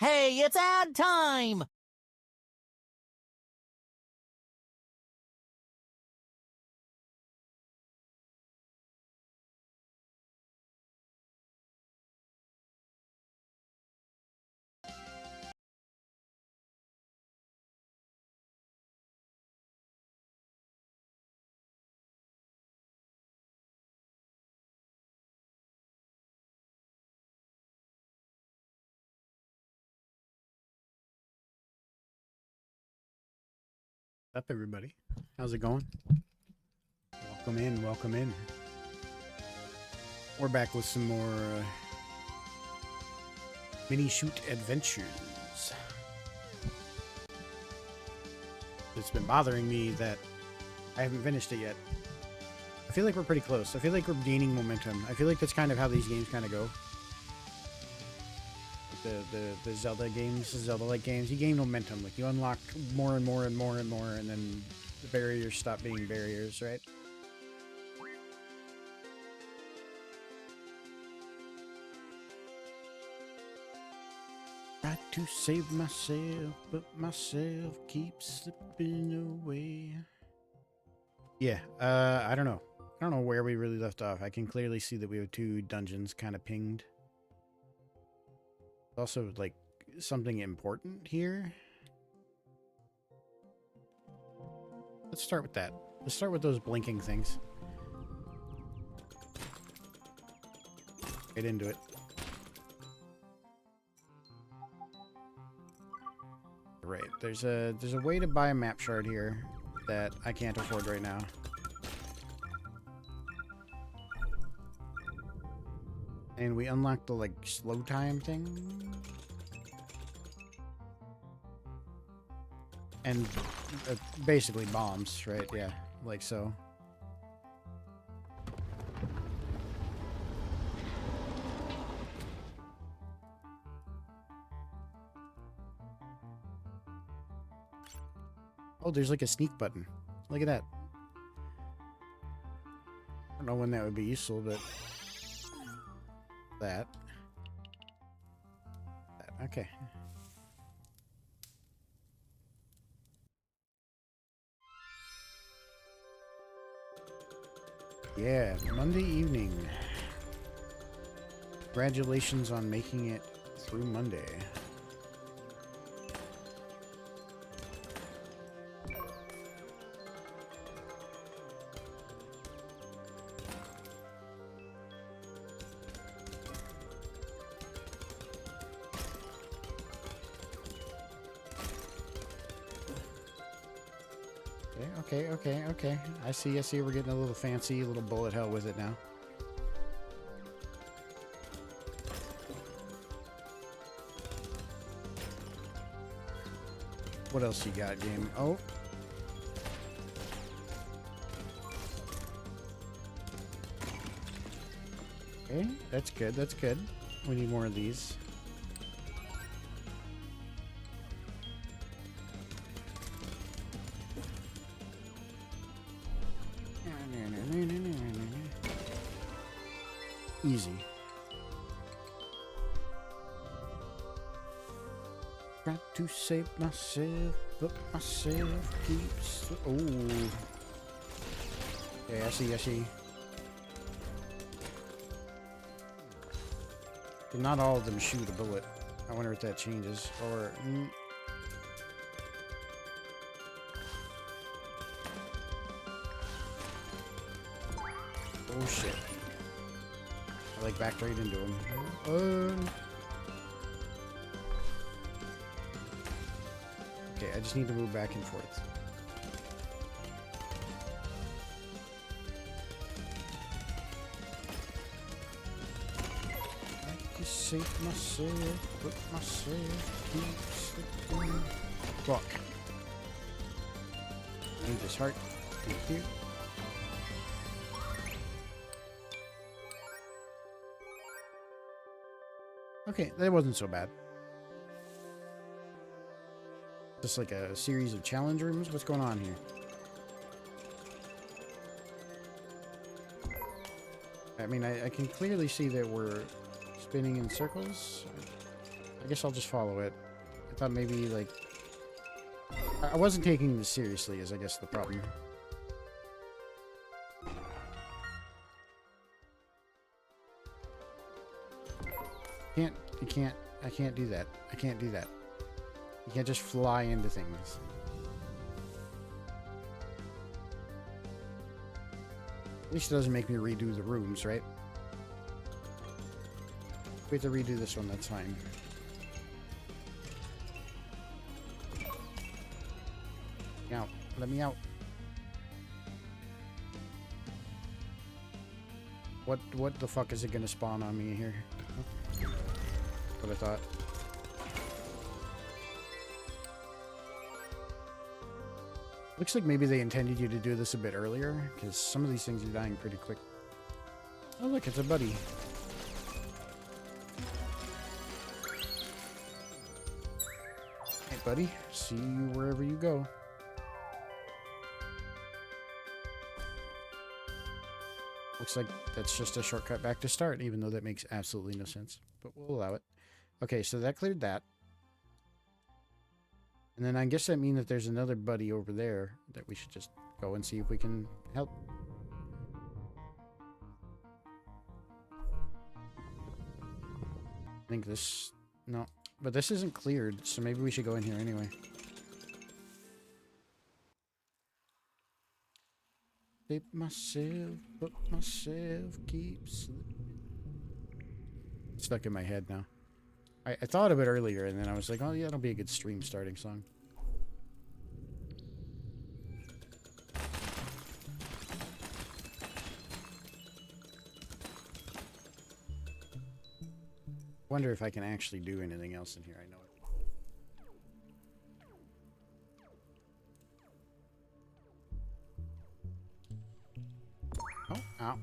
Hey, it's ad time! Up, everybody. How's it going? Welcome in, welcome in. We're back with some more mini shoot adventures. It's been bothering me that I haven't finished it yet. I feel like we're pretty close. I feel like we're gaining momentum. I feel like that's kind of how these games kind of go. The Zelda games, the Zelda-like games, you gain momentum. Like, you unlock more and more and more and more, and then the barriers stop being barriers, right? Try to save myself, but myself keeps slipping away. Yeah, I don't know. I don't know where we really left off. I can clearly see that we have two dungeons kind of pinged. Also, like, something important here. Let's start with that. Let's start with those blinking things. Get into it. Right. There's a way to buy a map shard here that I can't afford right now. And we unlocked the, like, slow time thing. And basically bombs, right? Yeah, like so. Oh, there's like a sneak button. Look at that. I don't know when that would be useful, but that. Okay. Yeah, Monday evening. Congratulations on making it through Monday. Okay. I see. We're getting a little fancy, a little bullet hell with it now. What else you got, game? Oh. Okay, that's good, that's good. We need more of these. Easy. Try to save myself, but myself keeps... Oh. Okay, I see. But not all of them shoot a bullet. I wonder if that changes. Or... Oh, shit. I, like, backed right into him. Okay, I just need to move back and forth. I just save myself, but myself keep slipping. Fuck. I need this heart. Thank you. Okay, that wasn't so bad. Just like a series of challenge rooms? What's going on here? I mean, I can clearly see that we're spinning in circles. I I guess I'll just follow it. I thought maybe, like... I wasn't taking this seriously, is I guess the problem. I can't do that. I can't do that. You can't just fly into things. At least it doesn't make me redo the rooms, right? If we have to redo this one, that's fine. Let me out. Let me out. What the fuck is it gonna spawn on me here? What I thought. Looks like maybe they intended you to do this a bit earlier, because some of these things are dying pretty quick. Oh look, it's a buddy. Hey buddy, see you wherever you go. Looks like that's just a shortcut back to start, even though that makes absolutely no sense. But we'll allow it. Okay, so that cleared that. And then I guess that means that there's another buddy over there that we should just go and see if we can help. I think this... No. But this isn't cleared, so maybe we should go in here anyway. Sleep myself, but myself keeps... Stuck in my head now. I thought of it earlier, and then I was like, oh yeah, that'll be a good stream starting song. Wonder if I can actually do anything else in here. I know it. Oh, ow.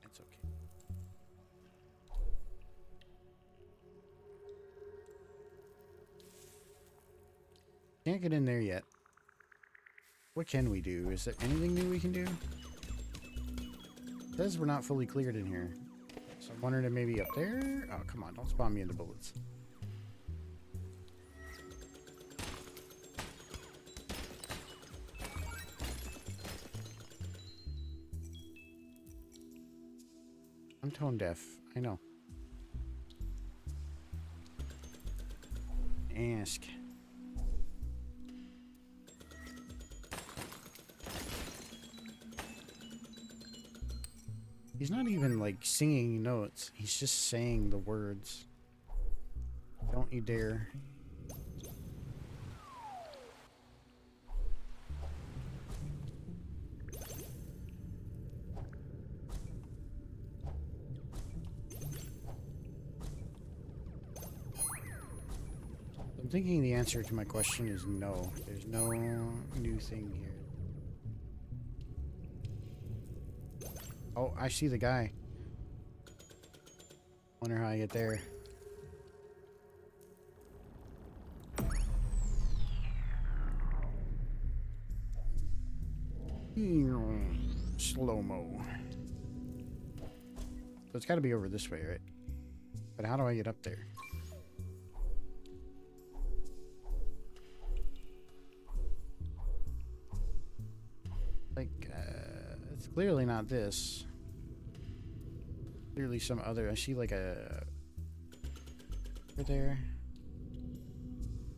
It's okay. Can't get in there yet. What can we do? Is there anything new we can do? It says we're not fully cleared in here. So I'm wondering if maybe up there? Oh, come on. Don't spawn me into bullets. I'm tone deaf. I know. Ask. He's not even, like, singing notes. He's just saying the words. Don't you dare. I'm thinking the answer to my question is no. There's no new thing here. Oh, I see the guy. Wonder how I get there. Slow-mo. So it's got to be over this way, right? But how do I get up there? Like, it's clearly not this. Clearly some other... I see like a... Right there.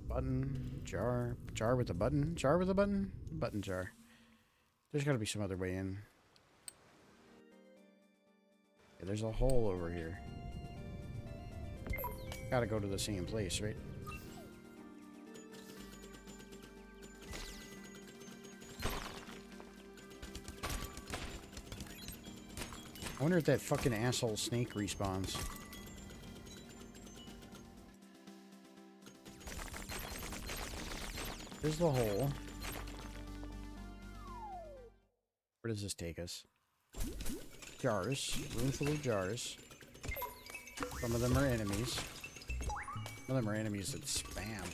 Button. Jar. Jar with a button. Jar with a button? Button jar. There's got to be some other way in. Yeah, there's a hole over here. Gotta go to the same place, right? I wonder if that fucking asshole snake respawns. There's the hole. Where does this take us? Jars. Room full of jars. Some of them are enemies. Some of them are enemies that spam.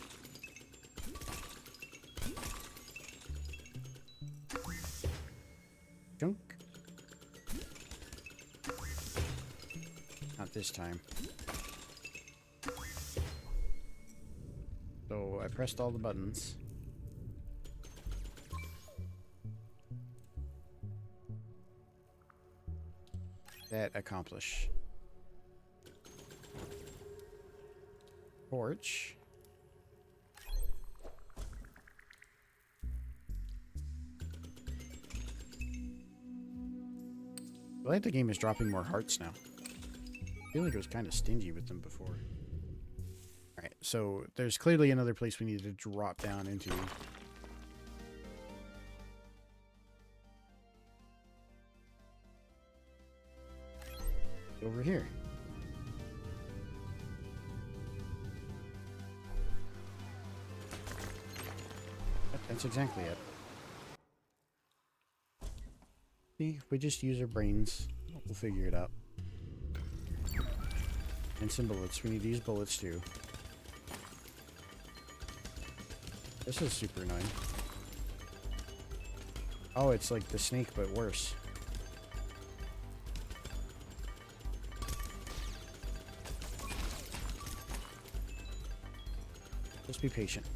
Junk. Not this time. So I pressed all the buttons. That accomplish. Torch. I like the game is dropping more hearts now. I feel like it was kind of stingy with them before. Alright, so there's clearly another place we need to drop down into. Over here. That's exactly it. See, if we just use our brains, we'll figure it out. And some bullets. We need to use bullets too. This is super annoying. Oh, it's like the snake, but worse. Just be patient.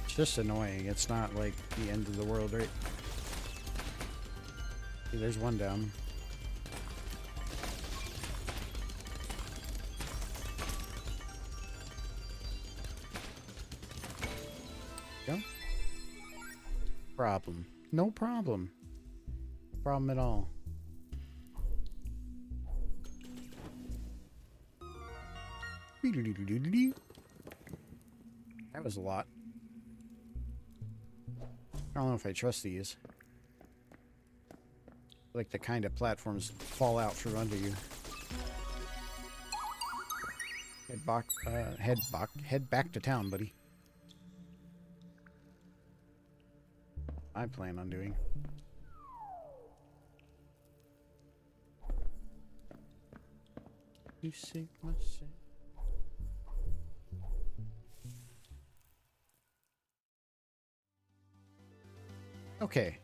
It's just annoying. It's not like the end of the world, right? See, there's one down. Go. Problem. No problem. No problem at all. That was a lot. I don't know if I trust these. Like the kind of platforms fall out from under you. Head back to town, buddy. I plan on doing. You see myself. Okay.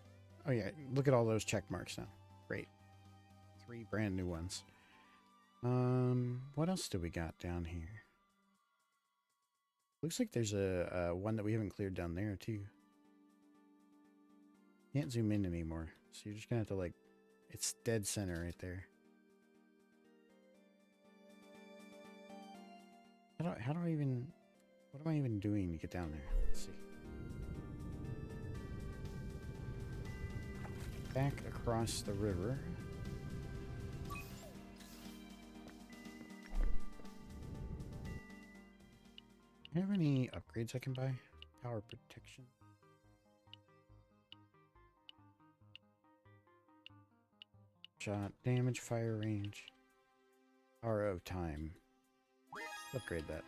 Oh yeah, look at all those check marks now. Great. 3 brand new ones. What else do we got down here? Looks like there's a one that we haven't cleared down there too. Can't zoom in anymore, so you're just gonna have to like, it's dead center right there. How do I even, what am I even doing to get down there? Let's see. Back across the river. Do you have any upgrades I can buy? Power protection. Shot, damage, fire range. Power of time. Upgrade that.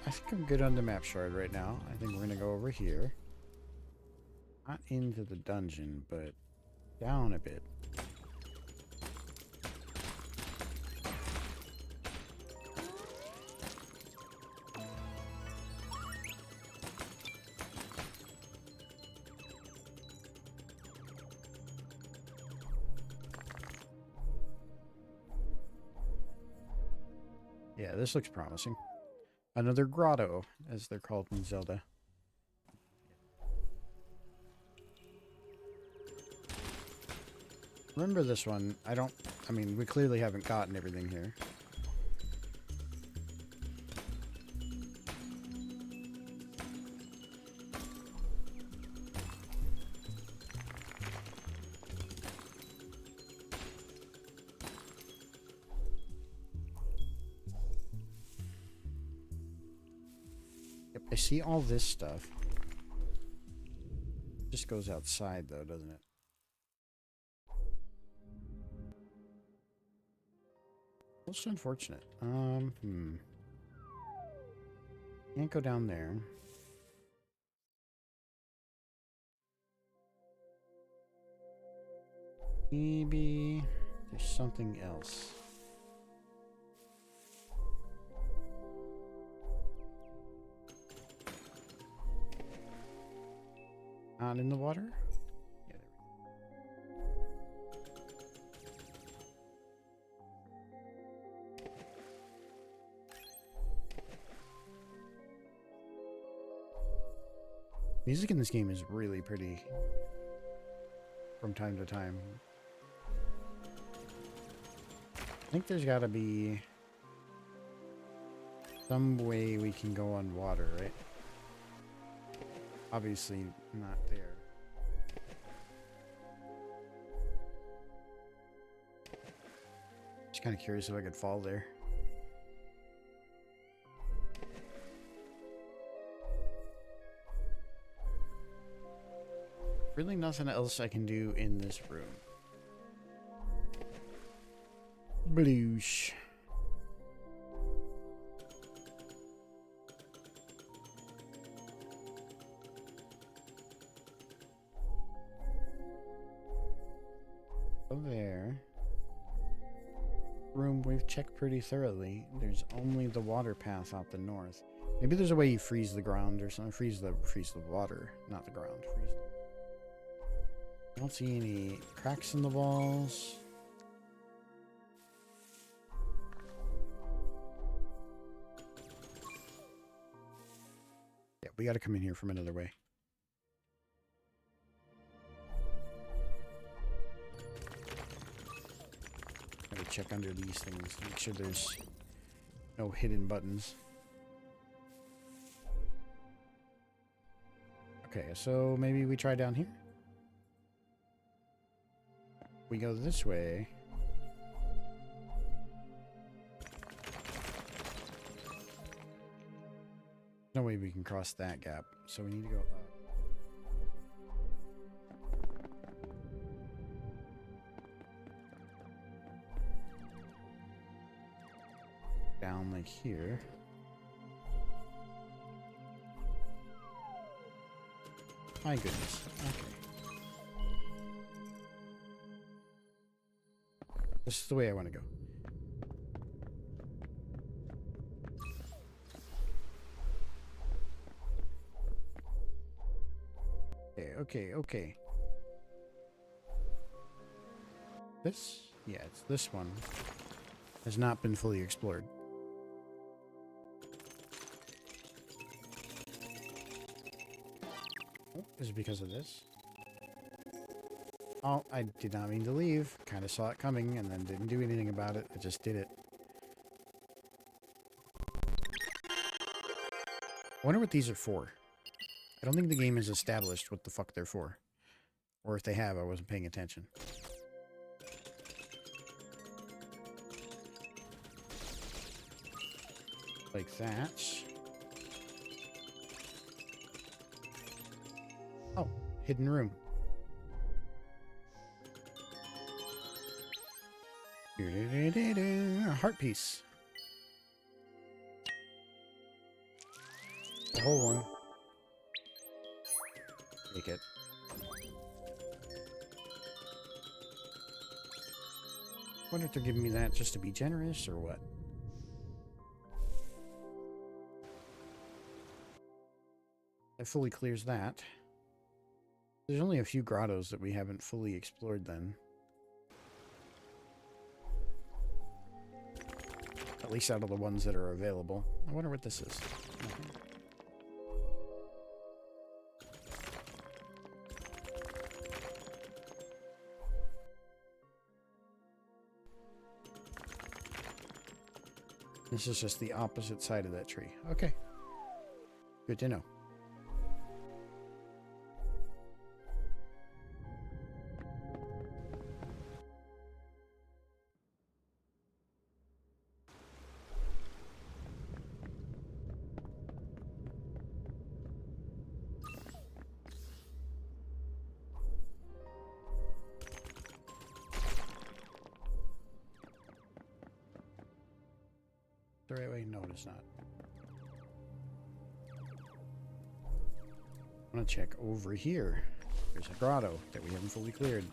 I think I'm good on the map shard right now. I think we're gonna go over here. Not into the dungeon, but down a bit. Yeah, this looks promising. Another grotto, as they're called in Zelda. Remember this one. I mean, we clearly haven't gotten everything here. Yep, I see all this stuff. Just goes outside though, doesn't it? Most unfortunate. Can't go down there. Maybe there's something else. Not in the water? Yeah, there we go. Music in this game is really pretty from time to time. I think there's gotta be some way we can go on water, right? Obviously not there. Just kind of curious if I could fall there. Really nothing else I can do in this room. Bloosh. There. Room we've checked pretty thoroughly. There's only the water path out the north. Maybe there's a way you freeze the ground or something. Freeze the water, not the ground. Freeze the... I don't see any cracks in the walls. Yeah, we got to come in here from another way. Gotta check under these things, make sure there's no hidden buttons. Okay, so maybe we try down here? We go this way. No way we can cross that gap, so we need to go up. Down like here. My goodness. Okay. This is the way I want to go. Okay. This? Yeah, it's this one. Has not been fully explored. Oh, is it because of this? Oh, I did not mean to leave. Kind of saw it coming and then didn't do anything about it. I just did it. I wonder what these are for. I don't think the game has established what the fuck they're for. Or if they have, I wasn't paying attention. Like that. Oh, hidden room. A heart piece. The whole one. Take it. Wonder if they're giving me that just to be generous or what? That fully clears that. There's only a few grottos that we haven't fully explored then. At least out of the ones that are available. I wonder what this is. Nothing. This is just the opposite side of that tree. Okay. Good to know. The right way? No, it's not. I want to check over here. There's a grotto that we haven't fully cleared.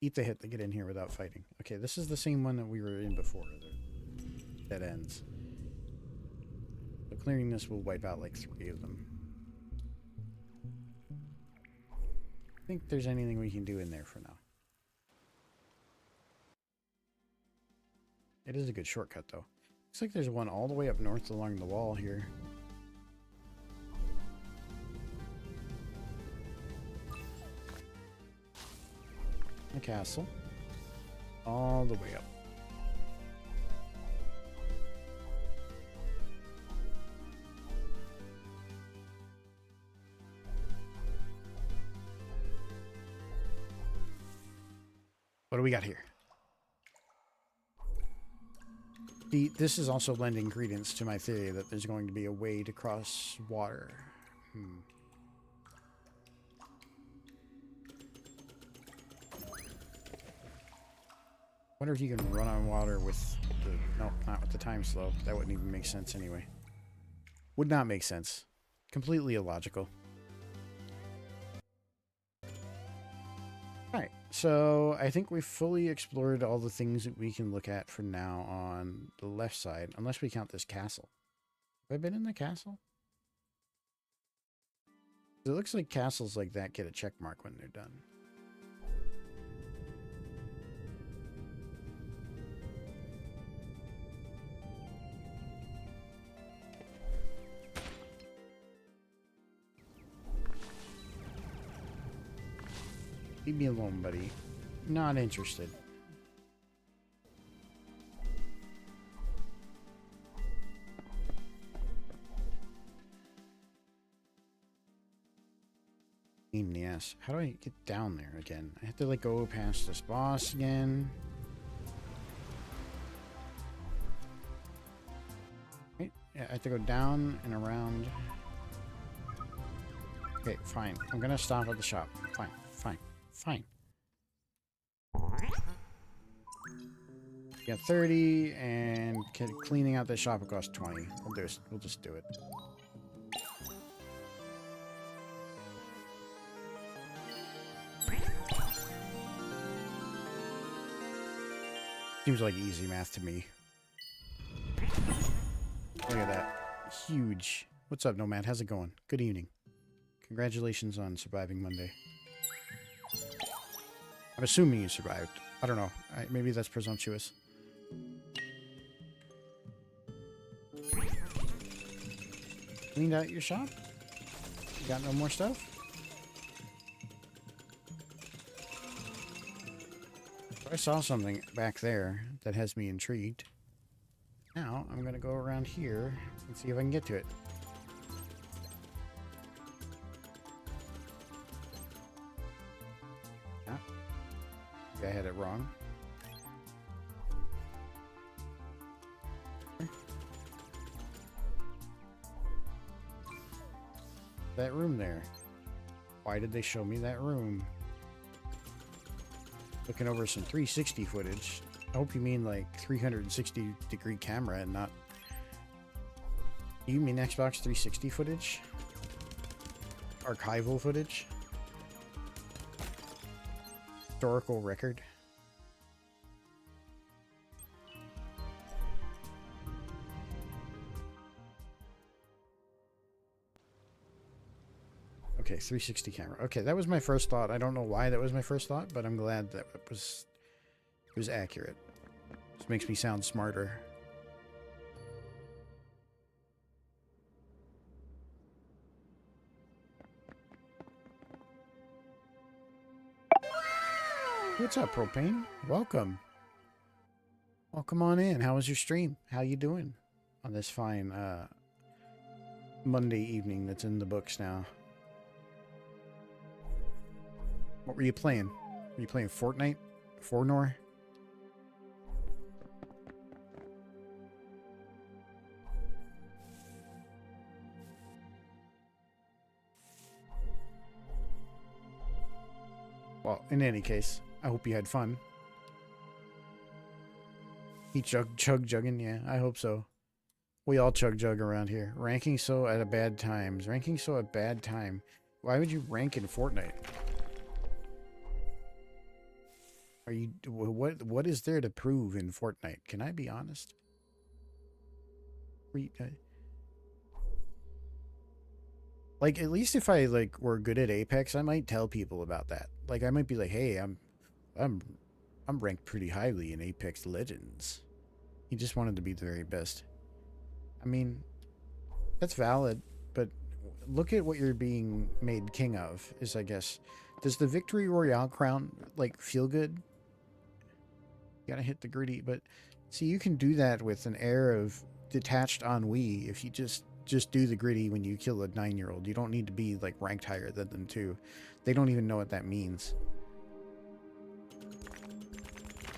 Eat the hit to get in here without fighting. Okay, this is the same one that we were in before. The dead ends. So clearing this will wipe out like 3 of them. I think there's anything we can do in there for now. It is a good shortcut though. Looks like there's one all the way up north along the wall here. The castle. All the way up. What do we got here? See, this is also lending credence to my theory that there's going to be a way to cross water. Wonder if you can run on water with the... No, not with the time slow. That wouldn't even make sense anyway. Would not make sense. Completely illogical. Alright, so I think we've fully explored all the things that we can look at for now on the left side, unless we count this castle. Have I been in the castle? It looks like castles like that get a check mark when they're done. Leave me alone, buddy. Not interested. Pain in the ass. How do I get down there again? I have to like go past this boss again. Right? Yeah, I have to go down and around. Okay, fine. I'm gonna stop at the shop. Fine, fine. Fine. Got 30, and cleaning out the shop will cost 20. We'll just do it. Seems like easy math to me. Look at that. Huge. What's up, Nomad? How's it going? Good evening. Congratulations on surviving Monday. I'm assuming you survived. I don't know. Maybe that's presumptuous. Cleaned out your shop? You got no more stuff? I saw something back there that has me intrigued. Now, I'm going to go around here and see if I can get to it. I had it wrong. That room there. Why did they show me that room? Looking over some 360 footage. I hope you mean like 360-degree camera and not... You mean Xbox 360 footage? Archival footage? Historical record. Okay, 360 camera. Okay, that was my first thought. I don't know why that was my first thought, but I'm glad that it was accurate. This makes me sound smarter. What's up, Propane? Welcome. Welcome on in. How was your stream? How you doing on this fine Monday evening that's in the books now? What were you playing? Were you playing Fortnite? Fornor? Well, in any case, I hope you had fun. He chugging, yeah, I hope so. We all chug around here. Ranking so at a bad times. Ranking so at bad time. Why would you rank in Fortnite? Are you, what is there to prove in Fortnite? Can I be honest? Like, at least if I, like, were good at Apex, I might tell people about that. Like, I might be like, hey, I'm, I'm ranked pretty highly in Apex Legends. He just wanted to be the very best. I mean, that's valid, but look at what you're being made king of, is, I guess. Does the Victory Royale crown, like, feel good? You gotta hit the gritty, but see, you can do that with an air of detached ennui if you just do the gritty when you kill a 9-year-old. You don't need to be, like, ranked higher than them, too. They don't even know what that means.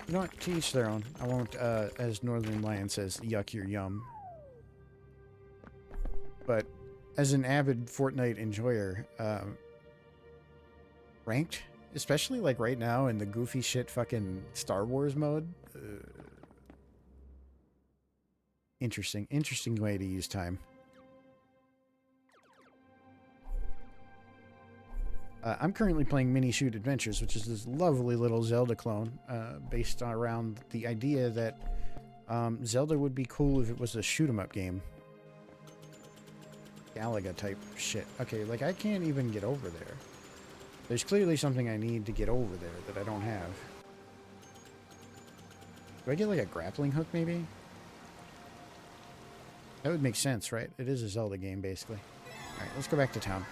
You know what? To each their own. I won't, as Northern Lion says, yuck your yum. But as an avid Fortnite enjoyer, ranked, especially like right now in the goofy shit fucking Star Wars mode, interesting way to use time. I'm currently playing Mini Shoot Adventures, which is this lovely little Zelda clone, based around the idea that Zelda would be cool if it was a shoot-'em-up game. Galaga type shit. Okay, like, I can't even get over there. There's clearly something I need to get over there that I don't have. Do I get, like, a grappling hook, maybe? That would make sense, right? It is a Zelda game, basically. Alright, let's go back to town.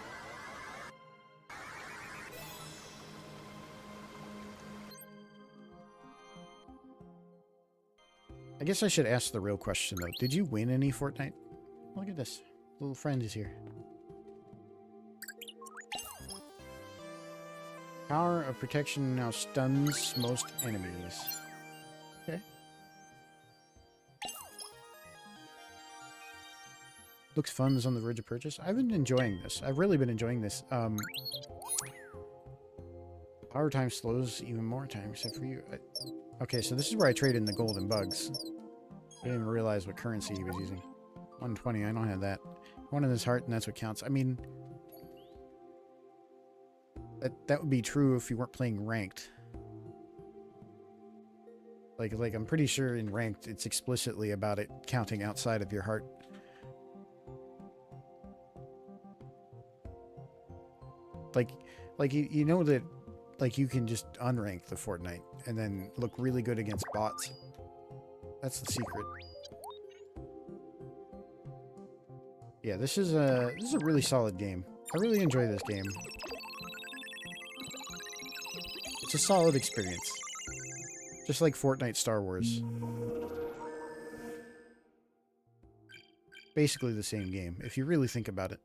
I guess I should ask the real question, though. Did you win any Fortnite? Look at this. Little friend is here. Power of protection now stuns most enemies. Okay. Looks fun, is on the verge of purchase. I've been enjoying this. I've really been enjoying this. Power time slows even more time, except for you. Okay, so this is where I trade in the golden bugs. I didn't even realize what currency he was using. 120, I don't have that. One in his heart, and that's what counts. I mean, that would be true if you weren't playing ranked. Like I'm pretty sure in ranked, it's explicitly about it counting outside of your heart. Like you know that, like, you can just unrank the Fortnite and then look really good against bots. That's the secret. Yeah, this is a really solid game. I really enjoy this game. It's a solid experience. Just like Fortnite Star Wars. Basically the same game, if you really think about it.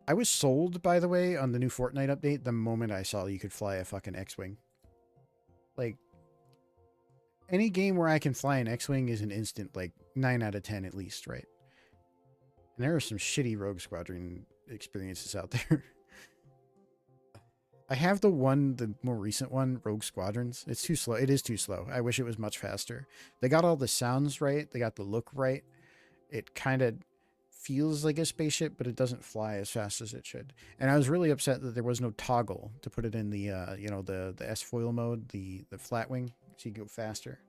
I was sold, by the way, on the new Fortnite update the moment I saw you could fly a fucking X-Wing. Like, any game where I can fly an X-Wing is an instant, like, 9 out of 10 at least, right? And there are some shitty Rogue Squadron experiences out there. I have the more recent one, Rogue Squadrons. It's too slow. It is too slow. I wish it was much faster. They got all the sounds right. They got the look right. It kind of feels like a spaceship, but it doesn't fly as fast as it should. And I was really upset that there was no toggle to put it in the, you know, the S-foil mode, the flat wing, so you go faster.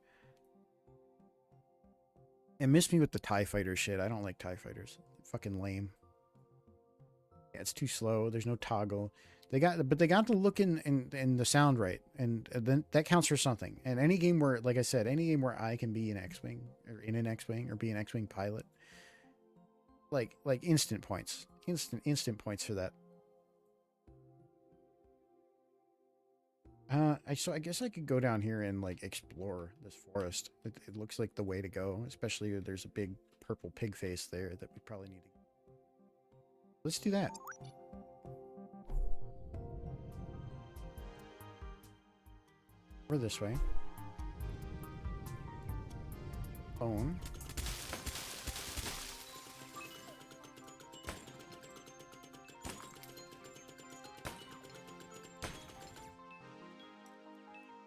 It missed me with the TIE fighter shit. I don't like TIE fighters. Fucking lame. Yeah, it's too slow. There's no toggle. But they got the look and the sound right, and then that counts for something. And any game where, like I said, any game where I can be an X-Wing, or in an X-Wing, or be an X-Wing pilot, like instant points, instant points for that. So I guess I could go down here and, like, explore this forest. It looks like the way to go, especially if there's a big purple pig face there that we probably need to. Let's do that. Or this way. Phone.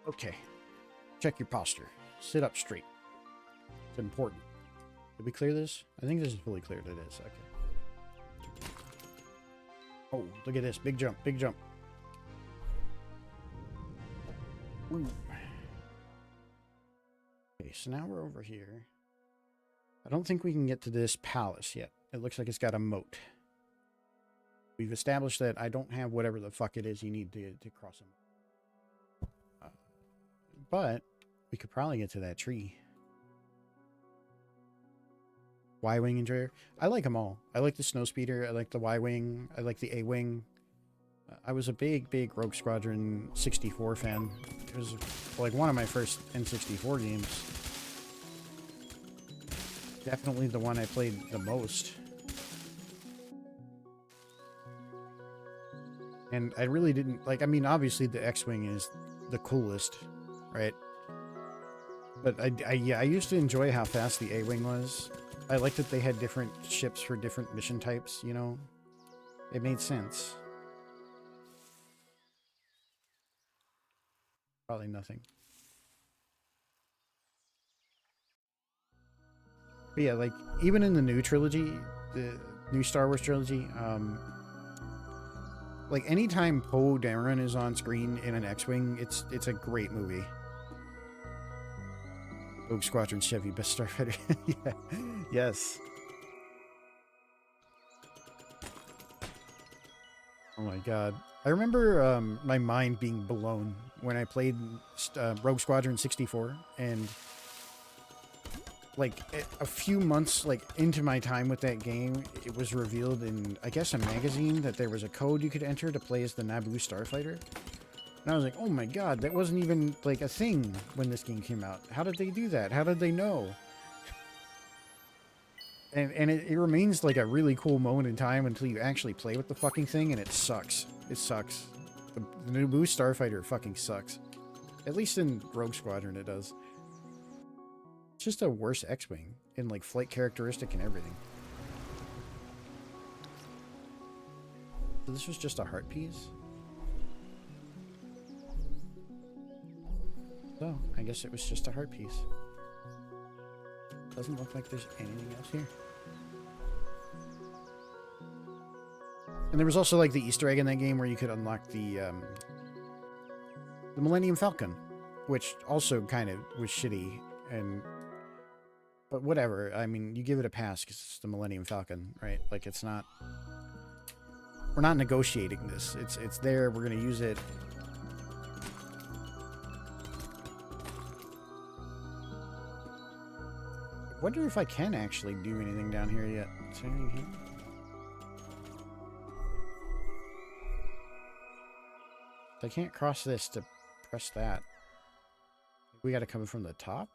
Okay. Check your posture. Sit up straight. It's important. Did we clear this? I think this is fully cleared. It is. Okay. Oh, look at this. Big jump. Big jump. Ooh. Okay, so now we're over here. I don't think we can get to this palace yet. It looks like it's got a moat. We've established that I don't have whatever the fuck it is you need to cross them. But we could probably get to that tree. Y-Wing Enjoyer. I like them all. I like the Snowspeeder. I like the Y-Wing. I like the A-Wing. I was a big Rogue Squadron 64 fan. It was like one of my first N64 games. Definitely the one I played the most. And I really didn't like, I mean, obviously the X-Wing is the coolest, right? But I used to enjoy how fast the A-Wing was. I liked that they had different ships for different mission types, you know? It made sense. Probably nothing. But yeah, like, even in the new trilogy, the new Star Wars trilogy, like, anytime Poe Dameron is on screen in an X-Wing, it's a great movie. Rogue Squadron Chevy, best starfighter. Yeah. Yes. Oh my god. I remember my mind being blown when I played Rogue Squadron 64, and like a few months like into my time with that game, it was revealed in, I guess, a magazine that there was a code you could enter to play as the Naboo starfighter. And I was like, oh my god, that wasn't even like a thing when this game came out. How did they do that? How did they know? And it remains like a really cool moment in time until you actually play with the fucking thing, and it sucks. It sucks. The Naboo starfighter fucking sucks. At least in Rogue Squadron it does. It's just a worse X-Wing in like flight characteristic and everything. So this was just a heart piece? So, I guess it was just a heart piece. Doesn't look like there's anything else here. And there was also like the Easter egg in that game where you could unlock the Millennium Falcon, which also kind of was shitty, but whatever. I mean, you give it a pass because it's the Millennium Falcon, right? Like, it's not, we're not negotiating this. It's there. We're gonna use it. I wonder if I can actually do anything down here yet. Is there anything here? I can't cross this to press that. We gotta come from the top?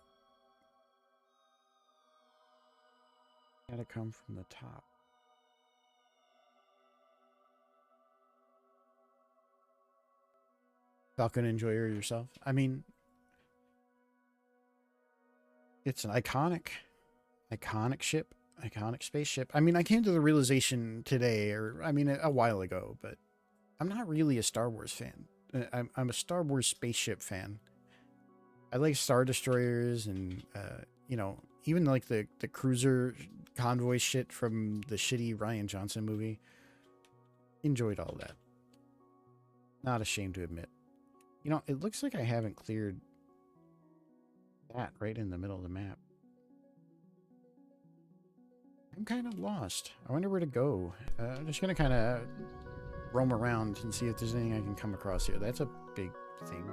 Gotta come from the top. Falcon Enjoyer yourself. I mean, it's an iconic ship, iconic spaceship. I mean, I came to the realization today, or I mean, a while ago, but I'm not really a Star Wars fan. I'm a Star Wars spaceship fan. I like Star Destroyers and, you know, even like the cruiser convoy shit from the shitty Rian Johnson movie. Enjoyed all that. Not ashamed to admit. You know, it looks like I haven't cleared that right in the middle of the map. I'm kind of lost. I wonder where to go. I'm just going to kind of roam around and see if there's anything I can come across here. That's a big thing.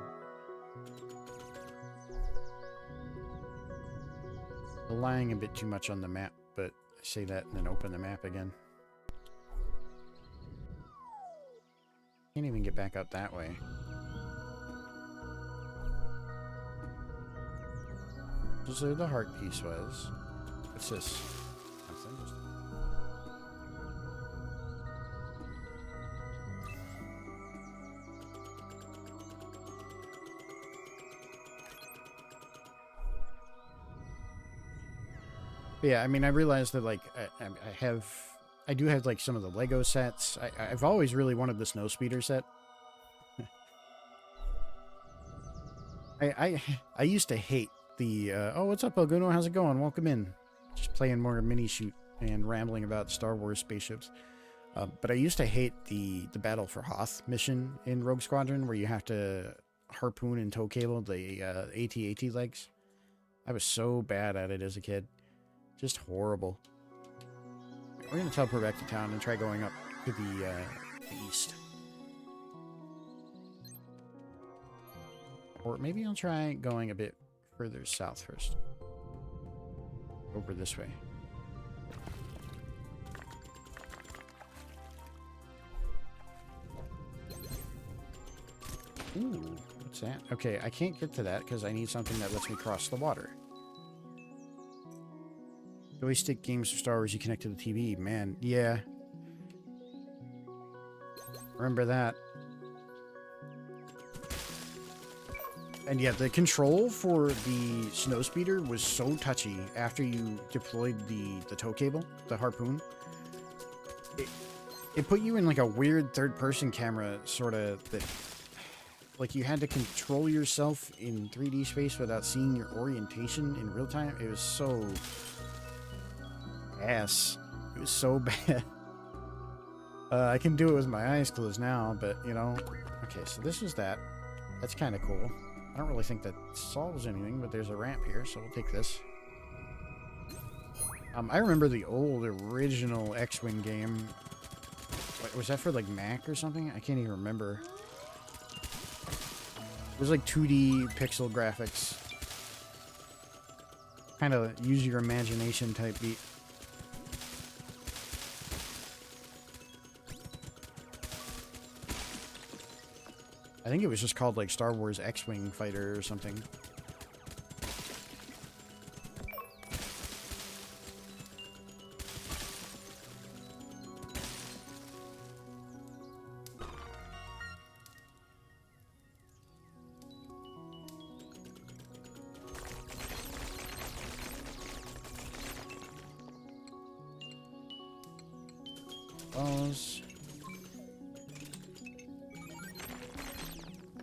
Relying a bit too much on the map, but I say that and then open the map again. Can't even get back out that way. So the heart piece was. What's this? Nothing. But yeah, I mean, I realized that like I do have like some of the Lego sets. I've always really wanted the Snowspeeder set. I used to hate the oh, what's up, Elguno? How's it going? Welcome in. Just playing more mini shoot and rambling about Star Wars spaceships. But I used to hate the Battle for Hoth mission in Rogue Squadron, where you have to harpoon and tow cable, the AT-AT legs. I was so bad at it as a kid. Just horrible. We're going to teleport back to town and try going up to the east. Or maybe I'll try going a bit further south first. Over this way. Ooh, what's that? Okay, I can't get to that because I need something that lets me cross the water. Joystick games for Star Wars you connect to the TV. Man, yeah. Remember that. And yeah, the control for the snowspeeder was so touchy after you deployed the tow cable, the harpoon. It put you in like a weird third-person camera sort of that... Like you had to control yourself in 3D space without seeing your orientation in real time. It was so... ass. It was so bad. I can do it with my eyes closed now, but, you know... Okay, so this is that. That's kind of cool. I don't really think that solves anything, but there's a ramp here, so we'll take this. I remember the old original X-Wing game. What, was that for, like, Mac or something? I can't even remember. It was like 2D pixel graphics. Kind of use your imagination type beat. I think it was just called like Star Wars X-Wing Fighter or something.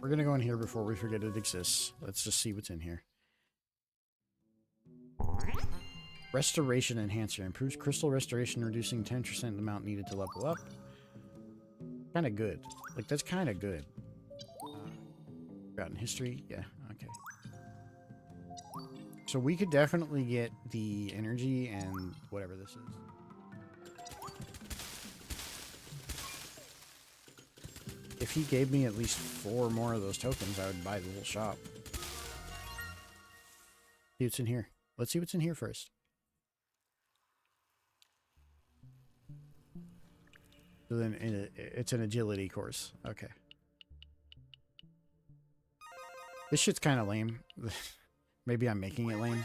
We're gonna go in here before we forget it exists. Let's just see what's in here. Restoration Enhancer. Improves crystal restoration, reducing 10% the amount needed to level up. Kind of good. Like, that's kind of good. Forgotten history? Yeah, okay. So we could definitely get the energy and whatever this is. If he gave me at least 4 more of those tokens, I would buy the whole shop. See what's in here. Let's see what's in here first. So then it's an agility course. Okay. This shit's kind of lame. Maybe I'm making it lame.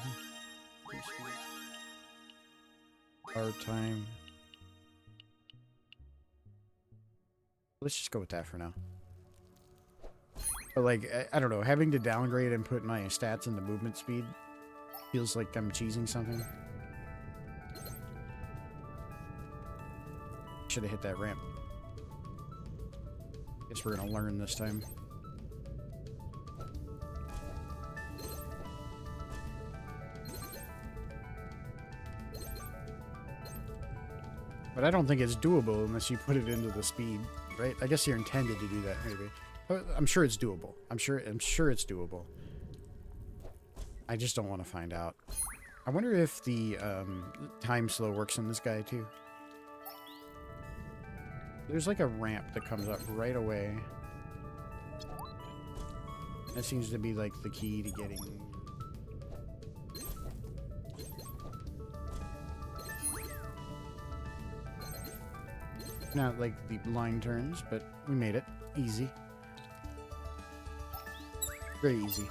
Our time. Let's just go with that for now. But like, I don't know, having to downgrade and put my stats into movement speed feels like I'm cheesing something. Should have hit that ramp. Guess we're gonna learn this time. But I don't think it's doable unless you put it into the speed. Right? I guess you're intended to do that, maybe. But I'm sure it's doable. I'm sure it's doable. I just don't want to find out. I wonder if the time slow works in this guy too. There's like a ramp that comes up right away. That seems to be like the key to getting... Not like the line turns, but we made it. Easy. Very easy.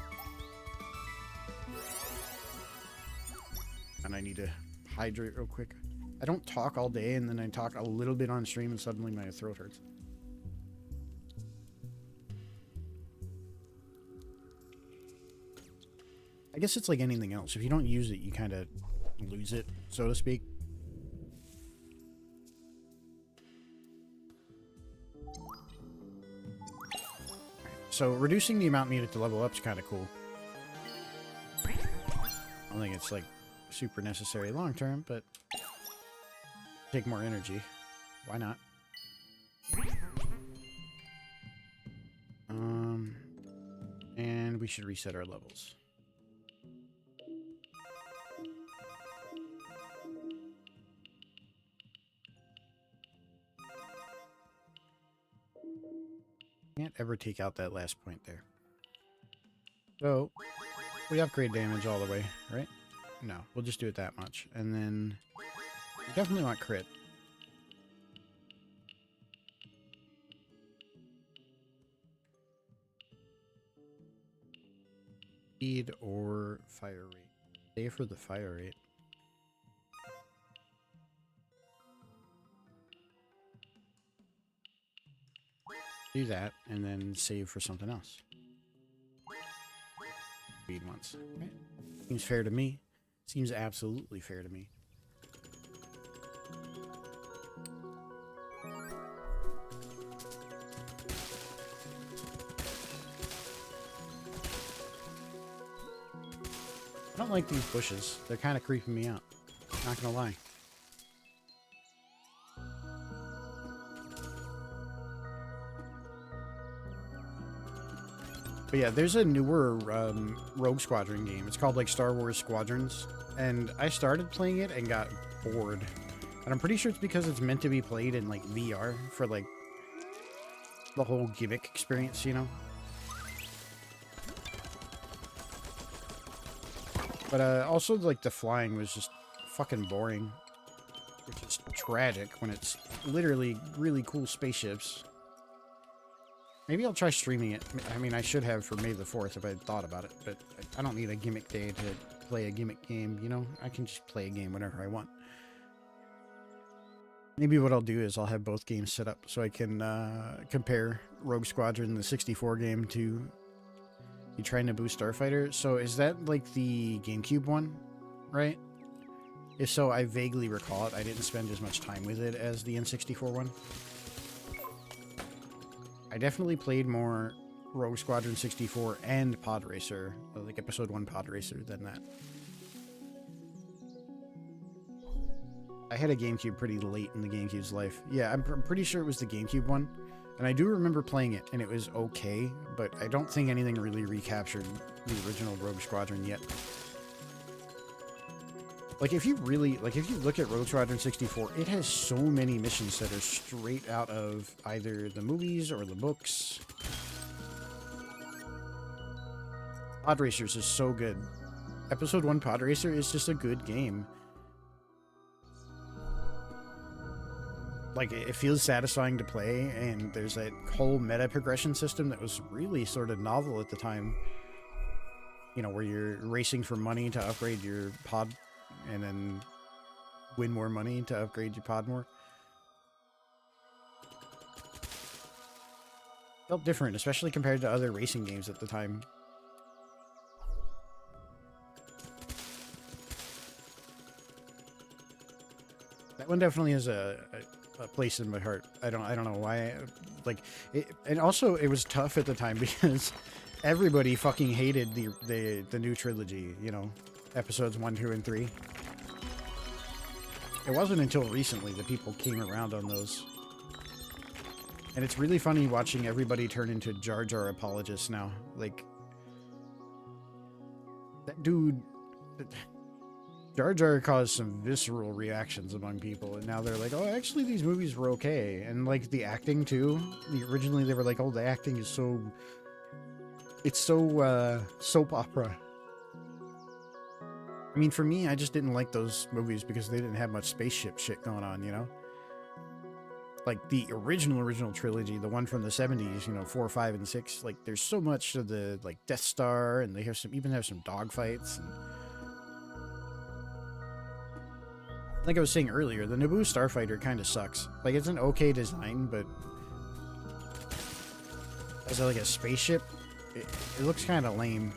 And I need to hydrate real quick. I don't talk all day and then I talk a little bit on stream and suddenly my throat hurts. I guess it's like anything else. If you don't use it, you kind of lose it, so to speak. So reducing the amount needed to level up is kind of cool. I don't think it's like super necessary long term, but take more energy. Why not? And we should reset our levels. Can't ever take out that last point there. So, we upgrade damage all the way, right? No, we'll just do it that much. And then, we definitely want crit. Speed or fire rate. Save for the fire rate. Do that, and then save for something else. Speed once. Okay. Seems fair to me. Seems absolutely fair to me. I don't like these bushes. They're kind of creeping me out. Not gonna lie. But yeah, there's a newer Rogue Squadron game. It's called like Star Wars Squadrons. And I started playing it and got bored. And I'm pretty sure it's because it's meant to be played in like VR for like the whole gimmick experience, you know? But also like the flying was just fucking boring. Which is tragic when it's literally really cool spaceships. Maybe I'll try streaming it. I mean, I should have for May the 4th if I had thought about it, but I don't need a gimmick day to play a gimmick game, you know? I can just play a game whenever I want. Maybe what I'll do is I'll have both games set up so I can compare Rogue Squadron, the 64 game, to You Trying to Boost Starfighter. So is that like the GameCube one, right? If so, I vaguely recall it. I didn't spend as much time with it as the N64 one. I definitely played more Rogue Squadron 64 and Pod Racer, like Episode 1 Pod Racer, than that. I had a GameCube pretty late in the GameCube's life. Yeah, I'm pretty sure it was the GameCube one. And I do remember playing it, and it was okay, but I don't think anything really recaptured the original Rogue Squadron yet. Like, if you look at Rogue Squadron 64, it has so many missions that are straight out of either the movies or the books. Pod Racers is so good. Episode 1 Pod Racer is just a good game. Like, it feels satisfying to play, and there's that whole meta progression system that was really sort of novel at the time. You know, where you're racing for money to upgrade your pod, and then win more money to upgrade your pod more. Felt different, especially compared to other racing games at the time. That one definitely has a place in my heart. I don't know why. Like, and also it was tough at the time because everybody fucking hated the new trilogy. You know, episodes 1, 2, and 3. It wasn't until recently that people came around on those. And it's really funny watching everybody turn into Jar Jar apologists now. Like, that dude... Jar Jar caused some visceral reactions among people, and now they're like, oh, actually, these movies were okay. And, like, the acting, too. Originally, they were like, oh, the acting is so... It's so, soap opera. I mean, for me, I just didn't like those movies because they didn't have much spaceship shit going on, you know? Like, the original trilogy, the one from the 70s, you know, 4, 5, and 6, like, there's so much of the, like, Death Star, and they have even have some dogfights, and... Like I was saying earlier, the Naboo Starfighter kind of sucks. Like, it's an okay design, but... As like a spaceship, it looks kind of lame.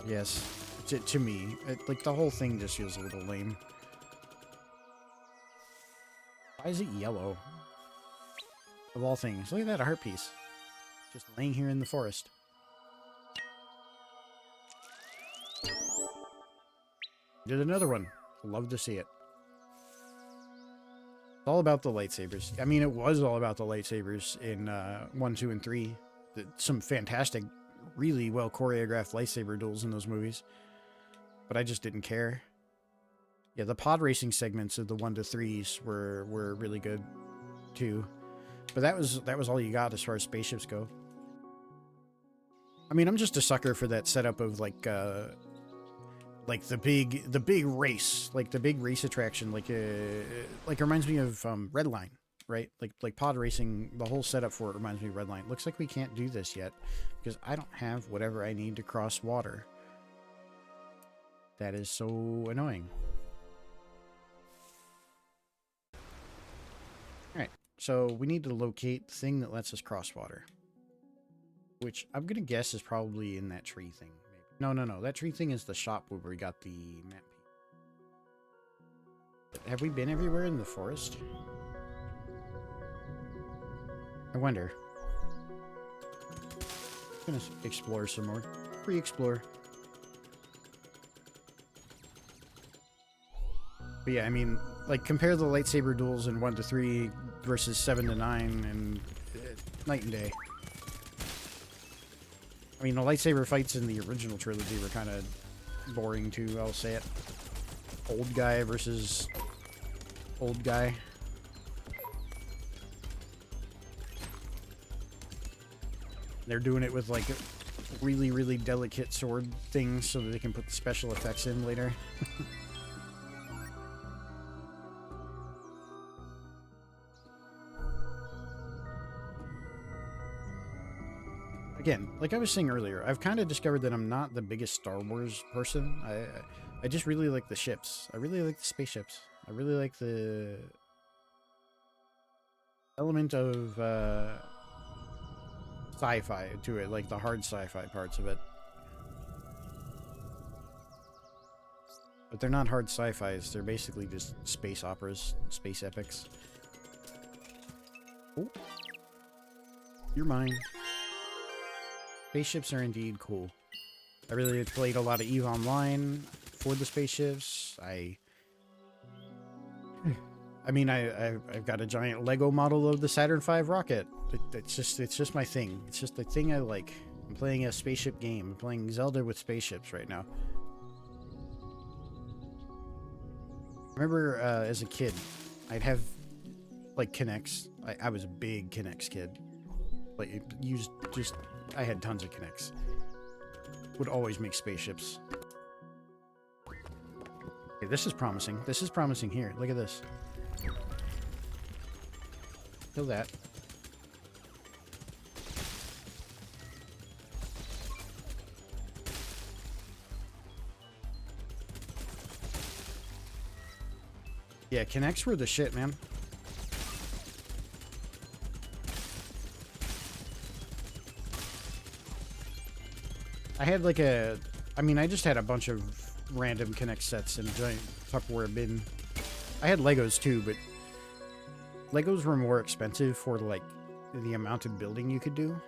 Yes. To me, like, the whole thing just feels a little lame. Why is it yellow? Of all things. Look at that art piece. Just laying here in the forest. Did another one. Love to see it. It's all about the lightsabers. I mean, it was all about the lightsabers in 1, 2, and 3. Some fantastic really well choreographed lightsaber duels in those movies. But I just didn't care. Yeah, the pod racing segments of the 1 to 3s were really good too. But that was all you got as far as spaceships go. I mean, I'm just a sucker for that setup of like the big race, like the big race attraction, like reminds me of Redline, right? Like pod racing. The whole setup for it reminds me of Redline. Looks like we can't do this yet because I don't have whatever I need to cross water. That is so annoying. All right, so we need to locate the thing that lets us cross water, which I'm gonna guess is probably in that tree thing. Maybe. No. That tree thing is the shop where we got the map. Have we been everywhere in the forest? I wonder. I'm gonna explore some more. Re-explore. But yeah, I mean, like, compare the lightsaber duels in 1 to 3 versus 7 to 9, and night and day. I mean, the lightsaber fights in the original trilogy were kind of boring too, I'll say it. Old guy versus old guy. They're doing it with, like, really, really delicate sword things so that they can put the special effects in later. Again, like I was saying earlier, I've kind of discovered that I'm not the biggest Star Wars person. I just really like the ships. I really like the spaceships. I really like the element of sci-fi to it, like the hard sci-fi parts of it. But they're not hard sci-fis. They're basically just space operas, space epics. Oh, you're mine. Spaceships are indeed cool. I really played a lot of EVE Online for the spaceships. I mean, I've got a giant Lego model of the Saturn V rocket. It's just my thing. It's just the thing I like. I'm playing a spaceship game. I'm playing Zelda with spaceships right now. I remember as a kid, I'd have like Kinects. I was a big Kinects kid. Like, I had tons of Kinects. Would always make spaceships. Okay, this is promising. This is promising here. Look at this. Kill that. Yeah, Kinects were the shit, man. I had like I just had a bunch of random Kinect sets in a giant Tupperware bin. I had Legos too, but Legos were more expensive for like the amount of building you could do,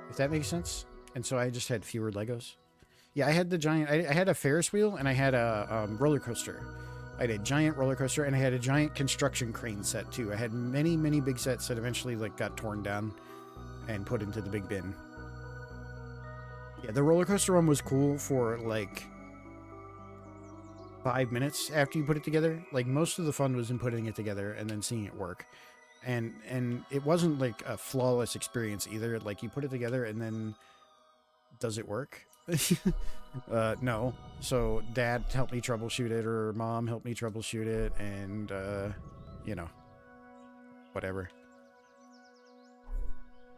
if that makes sense. And so I just had fewer Legos. Yeah, I had the giant, I had a Ferris wheel and I had a roller coaster. I had a giant roller coaster and I had a giant construction crane set too. I had many, many big sets that eventually like got torn down and put into the big bin. Yeah, the roller coaster one was cool for like 5 minutes after you put it together. Like, most of the fun was in putting it together and then seeing it work. And it wasn't like a flawless experience either. Like, you put it together and then does it work? No. So Dad helped me troubleshoot it, or Mom helped me troubleshoot it, and you know, whatever.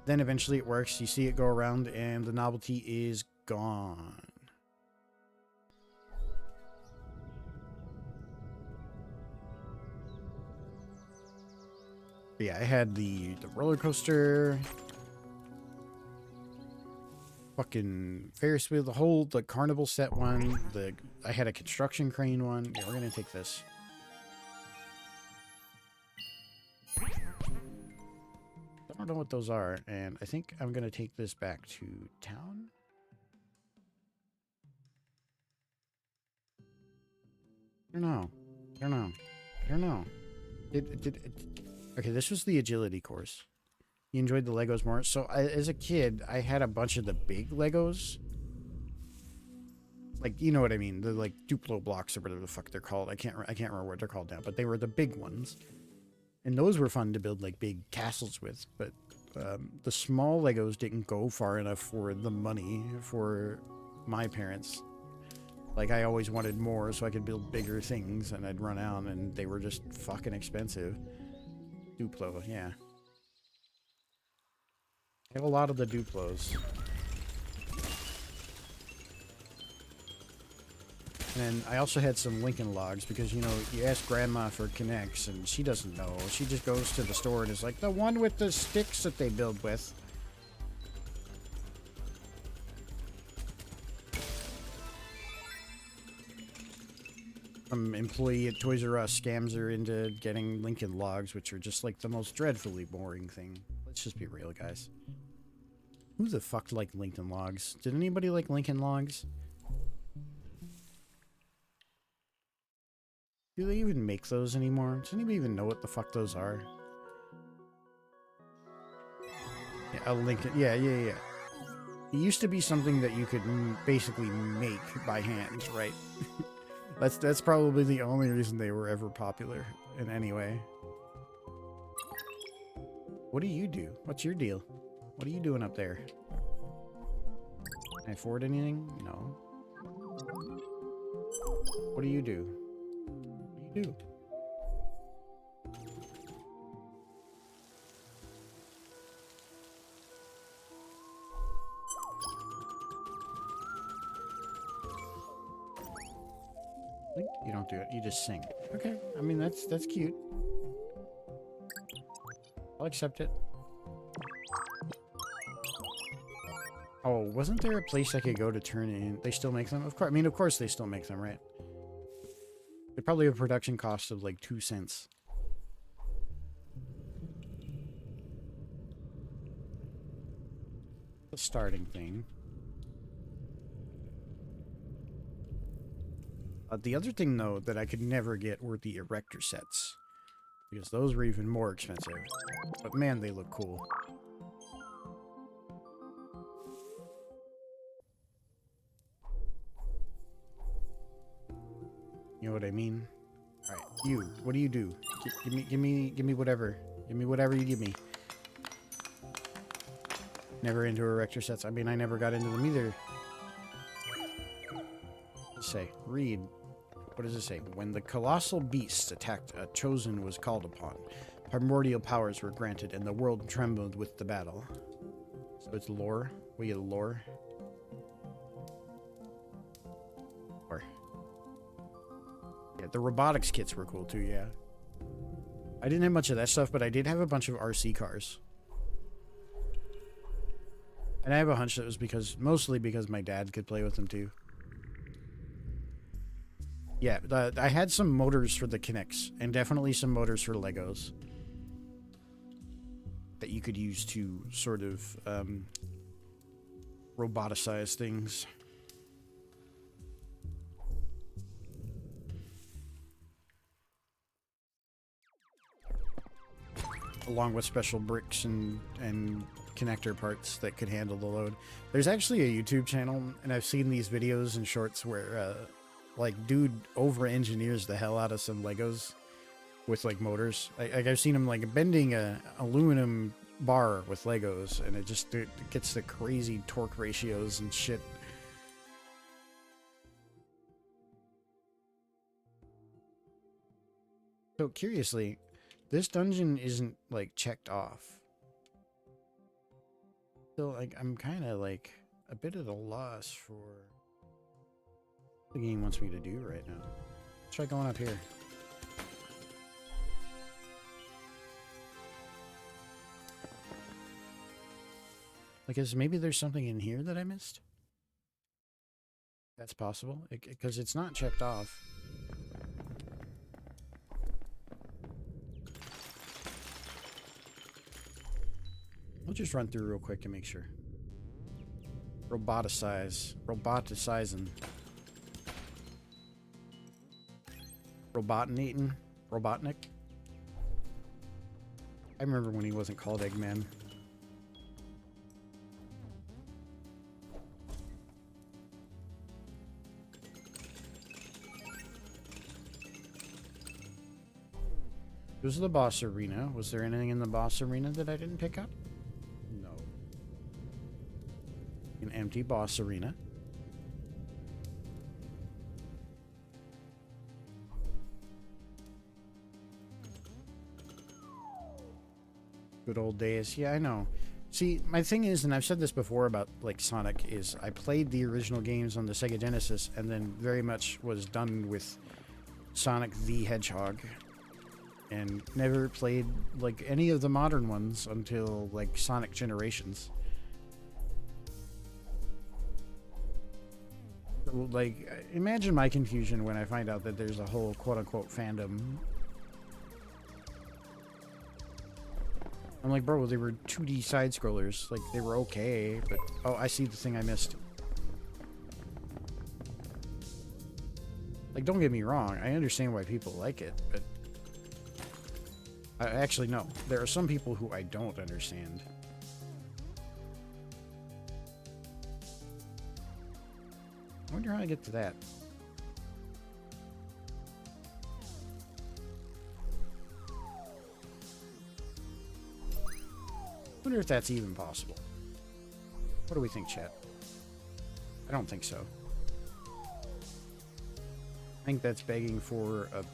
Then eventually it works, you see it go around, and the novelty is gone. But yeah, I had the roller coaster, fucking Ferris wheel, the carnival set one, I had a construction crane one. Yeah, we're gonna take this. I don't know what those are, and I think I'm gonna take this back to town. I don't know. Okay, this was the agility course. You enjoyed the Legos more. So as a kid, I had a bunch of the big Legos. Like, you know what I mean? The like Duplo blocks or whatever the fuck they're called. I can't remember what they're called now, but they were the big ones. And those were fun to build like big castles with, but the small Legos didn't go far enough for the money for my parents. Like, I always wanted more so I could build bigger things, and I'd run out, and they were just fucking expensive. Duplo, yeah. I have a lot of the Duplos. And I also had some Lincoln Logs because, you know, you ask Grandma for Connects and she doesn't know. She just goes to the store and is like, the one with the sticks that they build with. Some employee at Toys R Us scams her into getting Lincoln Logs, which are just like the most dreadfully boring thing. Let's just be real, guys. Who the fuck liked Lincoln Logs? Did anybody like Lincoln Logs? Do they even make those anymore? Does anybody even know what the fuck those are? Yeah, a Lincoln. Yeah. It used to be something that you could basically make by hand, right? That's probably the only reason they were ever popular in any way. What do you do? What's your deal? What are you doing up there? Can I afford anything? No. What do you do? What do you do? You don't do it. You just sing. Okay. I mean, that's cute. I'll accept it. Oh, wasn't there a place I could go to turn in? They still make them? Of course. I mean, of course they still make them, right? They probably have a production cost of like 2 cents. The starting thing. The other thing, though, that I could never get were the erector sets. Because those were even more expensive. But man, they look cool. You know what I mean? Alright, you. What do you do? Give me whatever. Give me whatever you give me. Never into erector sets. I mean, I never got into them either. Let's say, read. What does it say? When the colossal beasts attacked, a chosen was called upon. Primordial powers were granted, and the world trembled with the battle. So it's lore. We get lore. Or yeah, the robotics kits were cool too. Yeah, I didn't have much of that stuff, but I did have a bunch of RC cars. And I have a hunch that was mostly because my dad could play with them too. Yeah, I had some motors for the Kinects, and definitely some motors for Legos that you could use to sort of roboticize things. Along with special bricks and connector parts that could handle the load. There's actually a YouTube channel, and I've seen these videos and shorts where like, dude over-engineers the hell out of some Legos with, like, motors. Like, I've seen him, like, bending a aluminum bar with Legos, and it gets the crazy torque ratios and shit. So, curiously, this dungeon isn't, like, checked off. So, like, I'm kind of, like, a bit at a loss for the game wants me to do right now. Let's try going up here. Like, maybe there's something in here that I missed? That's possible, because it's not checked off. I'll just run through real quick to make sure. Roboticizing. Robotnik. I remember when he wasn't called Eggman. This is the boss arena. Was there anything in the boss arena that I didn't pick up? No. An empty boss arena. Good old days. Yeah, I know. See, my thing is, and I've said this before about, like, Sonic, is I played the original games on the Sega Genesis and then very much was done with Sonic the Hedgehog. And never played, like, any of the modern ones until, like, Sonic Generations. So, like, imagine my confusion when I find out that there's a whole quote-unquote fandom. I'm like, bro, they were 2D side-scrollers. Like, they were okay, but... Oh, I see the thing I missed. Like, don't get me wrong. I understand why people like it, but... Actually, no. There are some people who I don't understand. I wonder how I get to that. I wonder if that's even possible. What do we think, chat? I don't think so. I think that's begging for a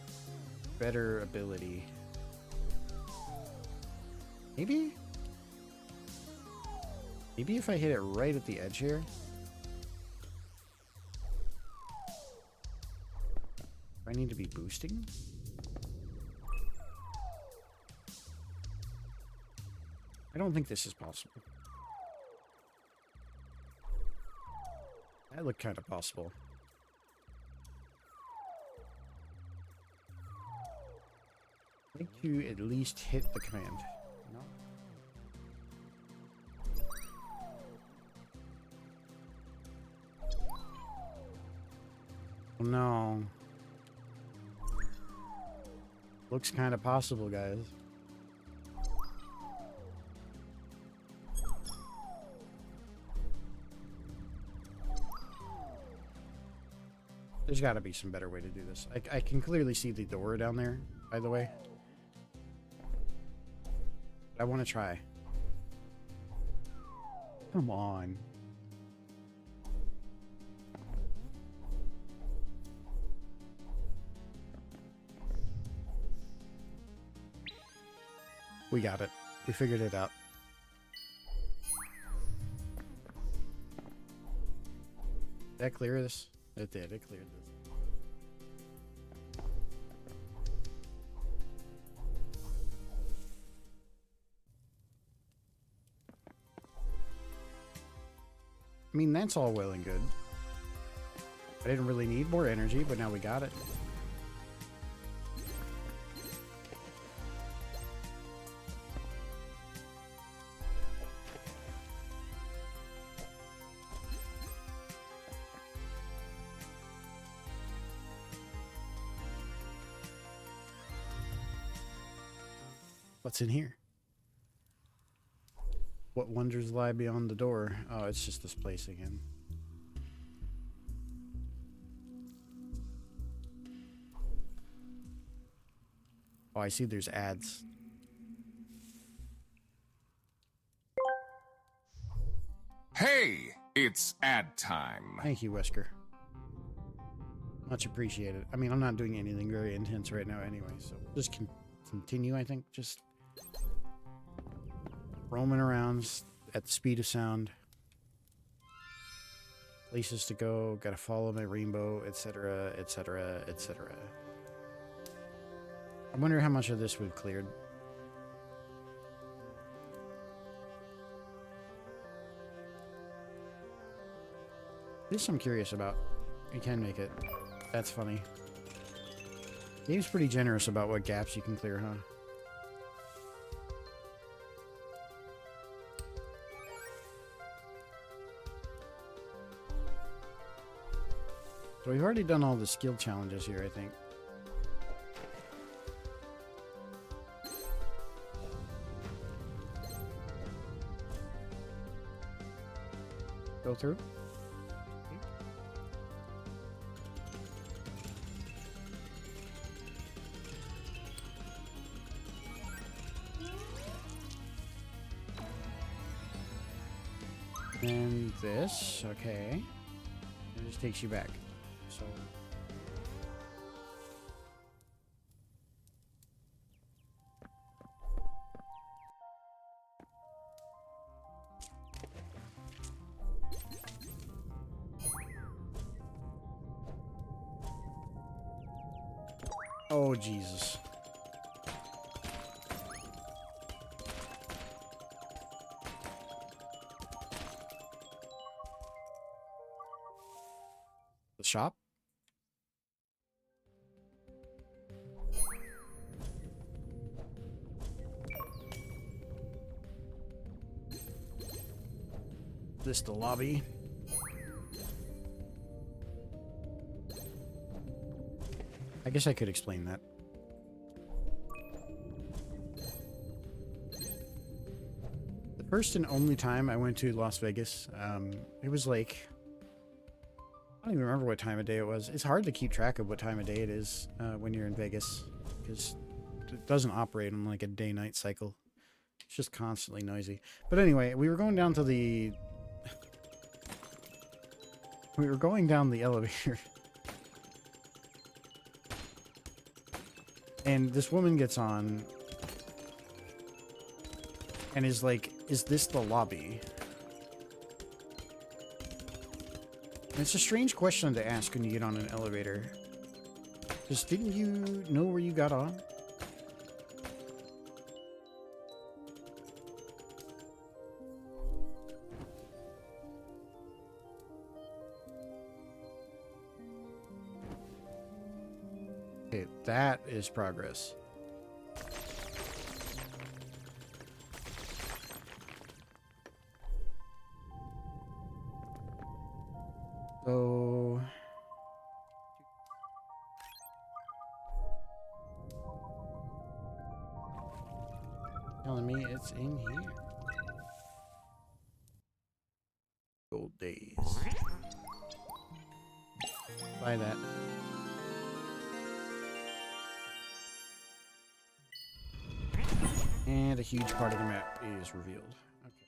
better ability. Maybe? Maybe if I hit it right at the edge here? Do I need to be boosting? I don't think this is possible. That looked kind of possible. I'd like to at least hit the command. No. Oh, no. Looks kind of possible, guys. There's got to be some better way to do this. I can clearly see the door down there, by the way. I want to try. Come on. We got it. We figured it out. Did that clear this? It did. It cleared this. I mean, that's all well and good. I didn't really need more energy, but now we got it. What's in here? What wonders lie beyond the door? Oh, it's just this place again. Oh, I see there's ads. Hey, it's ad time. Thank you, Wesker. Much appreciated. I mean, I'm not doing anything very intense right now anyway, so just continue, I think. Just roaming around at the speed of sound. Places to go, gotta follow my rainbow, etc., etc., etc. I wonder how much of this we've cleared. This I'm curious about. You can make it. That's funny. Game's pretty generous about what gaps you can clear, huh? So we've already done all the skill challenges here, I think. Go through. then this. Okay. It just takes you back. So... Oh, Jesus. The shop? This the lobby? I guess I could explain that. The first and only time I went to Las Vegas, it was like... I don't even remember what time of day it was. It's hard to keep track of what time of day it is when you're in Vegas, because it doesn't operate on like a day-night cycle. It's just constantly noisy. But anyway, we were going down to the... we were going down the elevator. And this woman gets on and is like, is this the lobby? And it's a strange question to ask when you get on an elevator. Because didn't you know where you got on? Okay, that is progress. So... telling me it's in here. Gold days. Buy that. And a huge part of the map is revealed. Okay.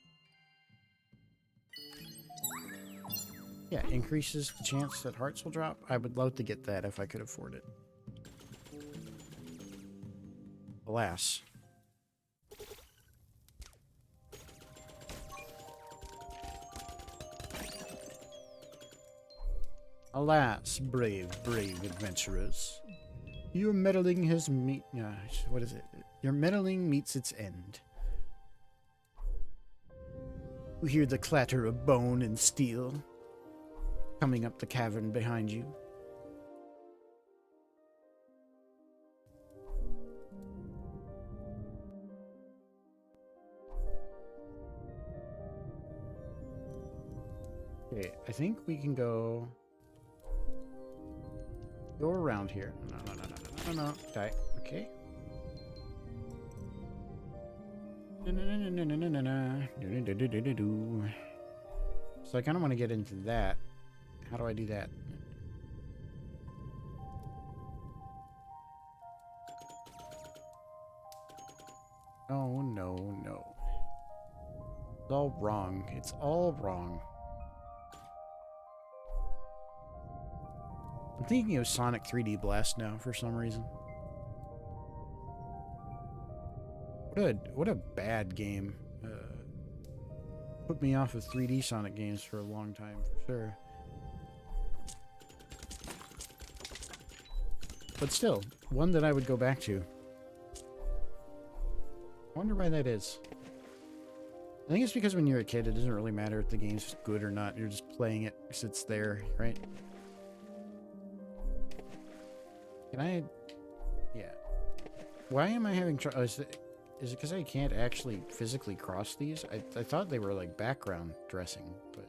Yeah, increases the chance that hearts will drop. I would love to get that if I could afford it. Alas. Alas, brave, brave adventurers. Your meddling has what is it? Your meddling meets its end. You hear the clatter of bone and steel coming up the cavern behind you. Okay, I think we can go around here. No. Die. Okay. So I kind of want to get into that. How do I do that? Oh, no. It's all wrong. It's all wrong. I'm thinking of Sonic 3D Blast now for some reason. What a bad game. Put me off of 3D Sonic games for a long time, for sure. But still, one that I would go back to. I wonder why that is. I think it's because when you're a kid, it doesn't really matter if the game's good or not. You're just playing it because it's there, right? Can I... yeah. Why am I having trouble? Is it because I can't actually physically cross these? I thought they were like background dressing, but...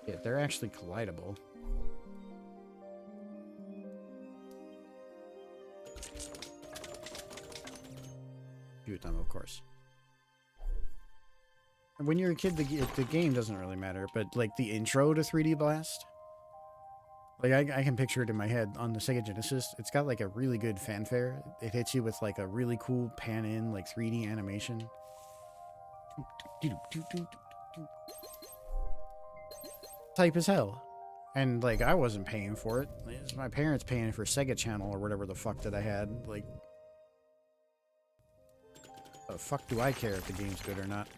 yeah, they're actually collidable. Shoot them, of course. And when you're a kid, the game doesn't really matter, but like the intro to 3D Blast... like, I can picture it in my head on the Sega Genesis. It's got, like, a really good fanfare. It hits you with, like, a really cool pan-in, like, 3D animation. type as hell. And, like, I wasn't paying for it. It's my parents paying for Sega Channel or whatever the fuck that I had. Like, the fuck do I care if the game's good or not?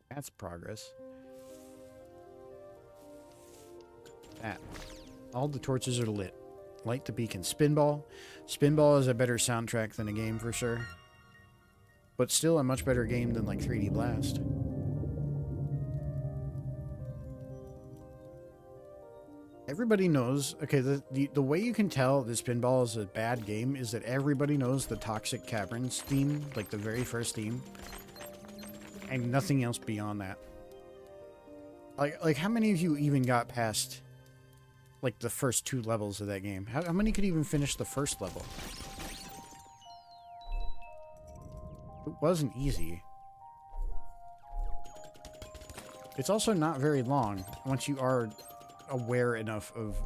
That's progress. That. All the torches are lit. Light the beacon. Spinball. Spinball is a better soundtrack than a game for sure. But still a much better game than, like, 3D Blast. Everybody knows, okay, the way you can tell this Pinball is a bad game is that everybody knows the Toxic Caverns theme, like the very first theme, and nothing else beyond that. Like how many of you even got past, like, the first 2 levels of that game? How many could even finish the first level? It wasn't easy. It's also not very long once you are aware enough of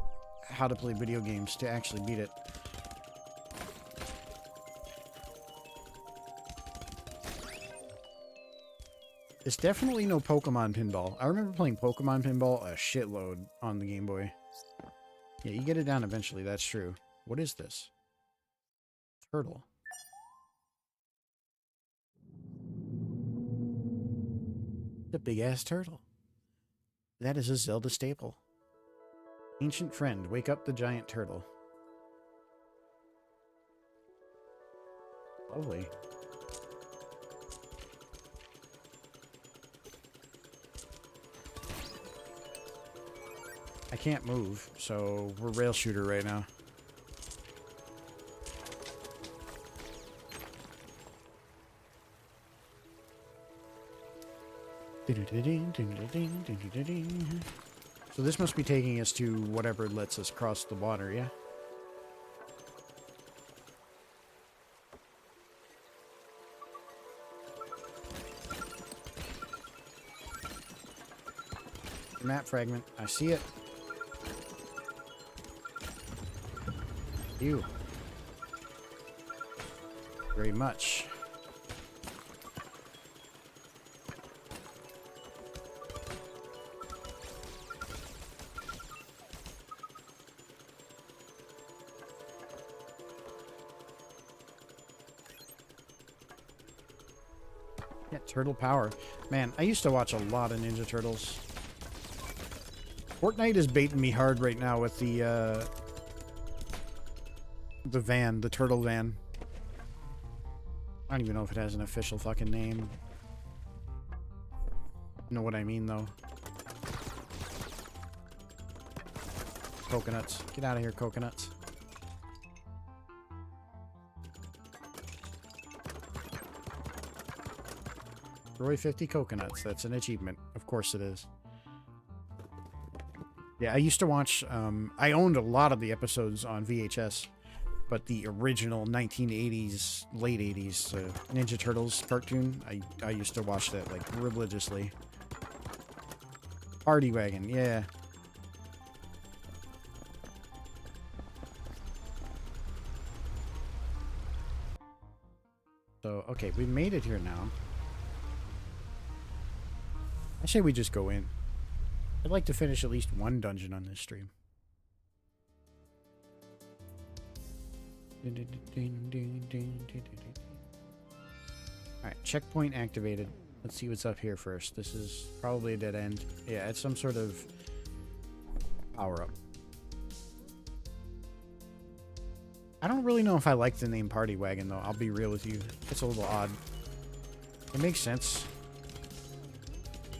how to play video games to actually beat it. It's definitely no Pokemon Pinball. I remember playing Pokemon Pinball a shitload on the Game Boy. Yeah, you get it down eventually, that's true. What is this? Turtle. The big-ass turtle. That is a Zelda staple. Ancient friend, wake up the giant turtle. Lovely. I can't move, so we're rail shooter right now. So this must be taking us to whatever lets us cross the water, yeah? Map fragment. I see it. You. Very much. Yeah, Turtle Power. Man, I used to watch a lot of Ninja Turtles. Fortnite is baiting me hard right now with the van, the turtle van. I don't even know if it has an official fucking name. You know what I mean, though. Coconuts. Get out of here, coconuts. Destroy 50 coconuts. That's an achievement. Of course it is. Yeah, I used to watch, I owned a lot of the episodes on VHS, but the original 1980s, late 80s Ninja Turtles cartoon, I used to watch that, like, religiously. Party Wagon, yeah. So, okay, we made it here now. I say we just go in. I'd like to finish at least one dungeon on this stream. Alright, checkpoint activated. Let's see what's up here first. This is probably a dead end. Yeah, it's some sort of power-up. I don't really know if I like the name Party Wagon, though. I'll be real with you. It's a little odd. It makes sense.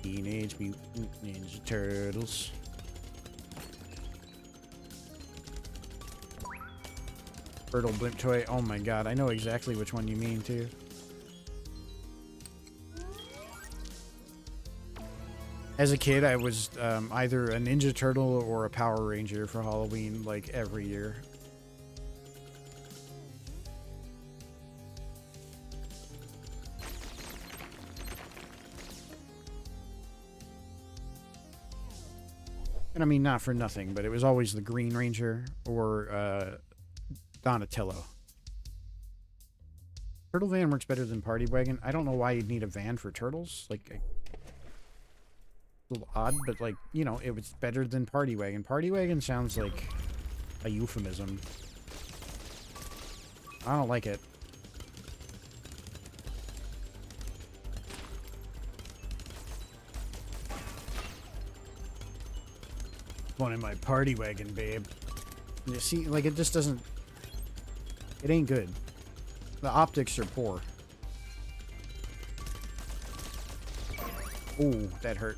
Teenage Mutant Ninja Turtles. Turtle Blimp Toy. Oh my god, I know exactly which one you mean, too. As a kid, I was either a Ninja Turtle or a Power Ranger for Halloween, like, every year. And I mean, not for nothing, but it was always the Green Ranger or Donatello. Turtle van works better than Party Wagon. I don't know why you'd need a van for turtles. Like, A little odd, but like, you know, it was better than Party Wagon. Party Wagon sounds like a euphemism. I don't like it. One in my Party Wagon, babe. You see, like, it just doesn't... It ain't good. The optics are poor. Ooh, that hurt.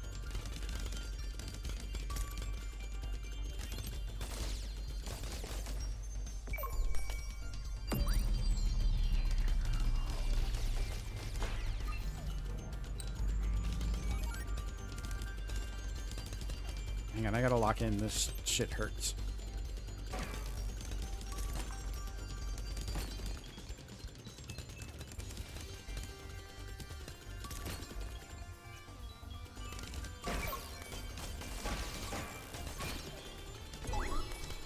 Hang on, I gotta lock in. This shit hurts.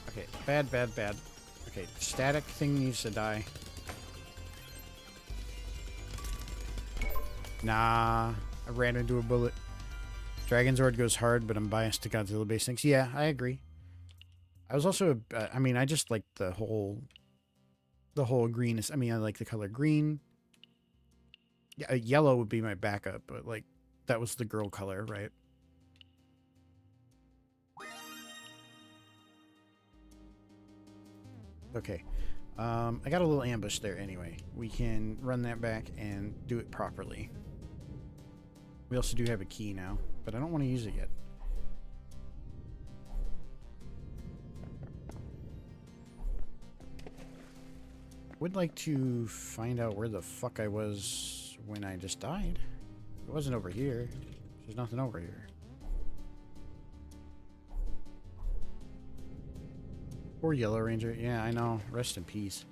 Okay, bad, bad, bad. Okay, static thing needs to die. Nah, I ran into a bullet. Dragonzord goes hard, but I'm biased to Godzilla based things. Yeah, I agree. I was also, I mean, I just like the whole green. I mean, I like the color green. Yeah, yellow would be my backup, but like that was the girl color, right? Okay. I got a little ambush there anyway. We can run that back and do it properly. We also do have a key now, but I don't want to use it yet. Would like to find out where the fuck I was when I just died. It wasn't over here. There's nothing over here. Poor Yellow Ranger. Yeah, I know. Rest in peace.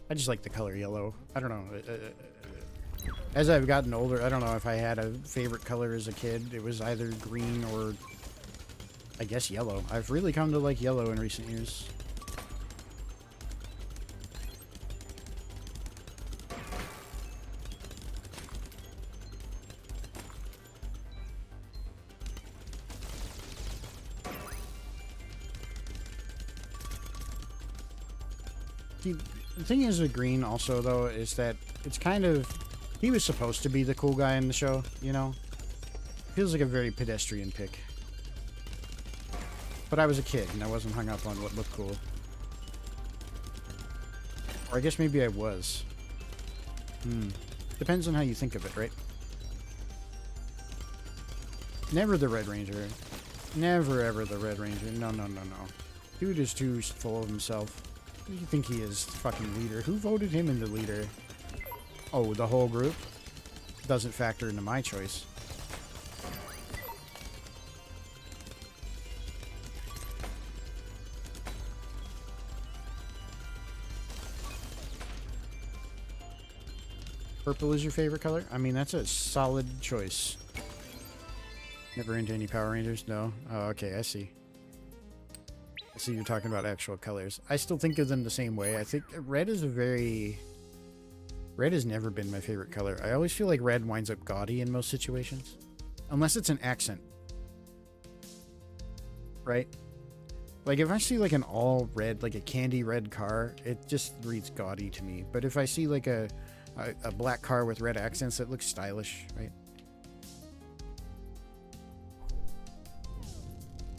I just like the color yellow. I don't know. As I've gotten older, I don't know if I had a favorite color as a kid. It was either green or, I guess, yellow. I've really come to like yellow in recent years. The thing is with green also, though, is that it's kind of... He was supposed to be the cool guy in the show, you know? Feels like a very pedestrian pick. But I was a kid, and I wasn't hung up on what looked cool. Or I guess maybe I was. Depends on how you think of it, right? Never the Red Ranger. Never ever the Red Ranger. No, no, no, no. Dude is too full of himself. Who do you think he is? Fucking leader. Who voted him into leader? Oh, the whole group? Doesn't factor into my choice. Purple is your favorite color? I mean, that's a solid choice. Never into any Power Rangers? No? Oh, okay, I see. I see you're talking about actual colors. I still think of them the same way. I think red is a very... Red has never been my favorite color. I always feel like red winds up gaudy in most situations. Unless it's an accent. Right? Like, if I see, like, an all red, like a candy red car, it just reads gaudy to me. But if I see, like, a black car with red accents, it looks stylish, right?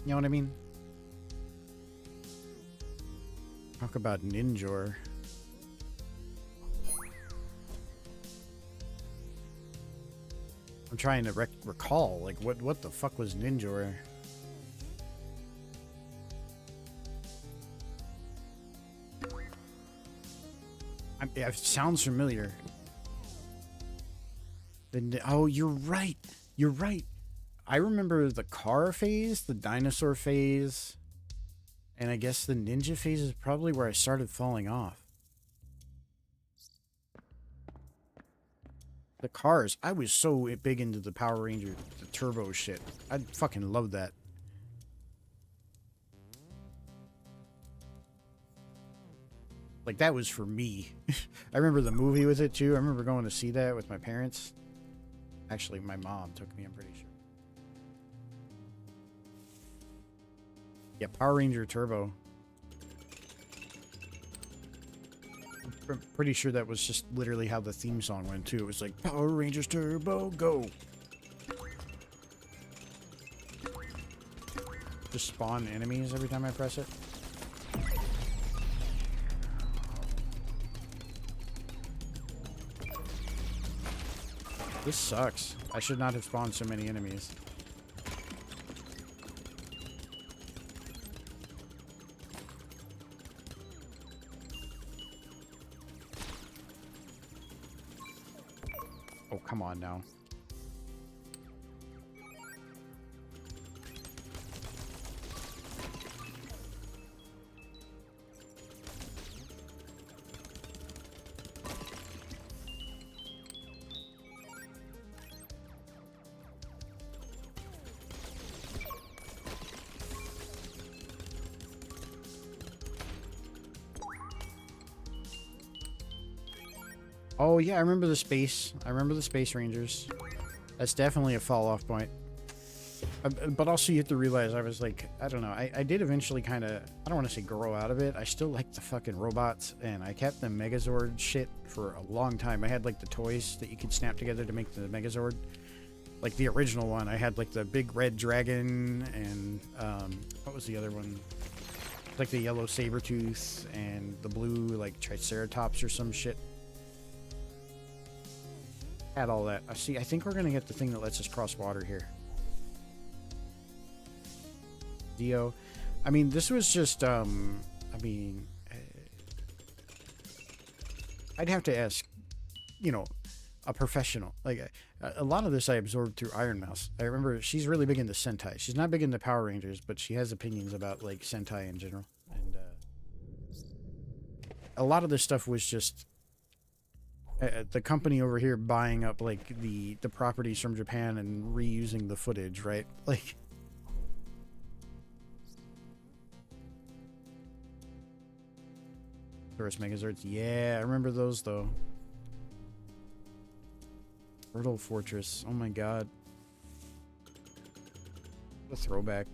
You know what I mean? Talk about Ninjor. I'm trying to recall, like, what the fuck was Ninjor? It sounds familiar. Oh, you're right. You're right. I remember the car phase, the dinosaur phase, and I guess the ninja phase is probably where I started falling off. The cars. I was so big into the Power Ranger, the turbo shit. I fucking love that. Like, that was for me. I remember the movie with it, too. I remember going to see that with my parents. Actually, my mom took me, I'm pretty sure. Yeah, Power Ranger Turbo. I'm pretty sure that was just literally how the theme song went, too. It was like, Power Rangers Turbo, go! Just spawn enemies every time I press it. This sucks. I should not have spawned so many enemies. Oh, come on now. Oh, yeah, I remember the space. I remember the Space Rangers. That's definitely a fall-off point. But also you have to realize I was like, I don't know. I did eventually kind of, I don't want to say grow out of it. I still like the fucking robots, and I kept the Megazord shit for a long time. I had like the toys that you could snap together to make the Megazord. Like the original one. I had like the big red dragon and, what was the other one? Like the yellow Sabertooth and the blue like Triceratops or some shit. Had all that. See, I think we're gonna get the thing that lets us cross water here. Dio. I mean, this was just, I mean, I'd have to ask, you know, a professional. Like, a lot of this I absorbed through Iron Mouse. I remember she's really big into Sentai. She's not big into Power Rangers, but she has opinions about, like, Sentai in general. And, a lot of this stuff was just the company over here buying up, like, the properties from Japan and reusing the footage, right? Like... First Megazords. Yeah, I remember those, though. Turtle Fortress. Oh my god. What a throwback.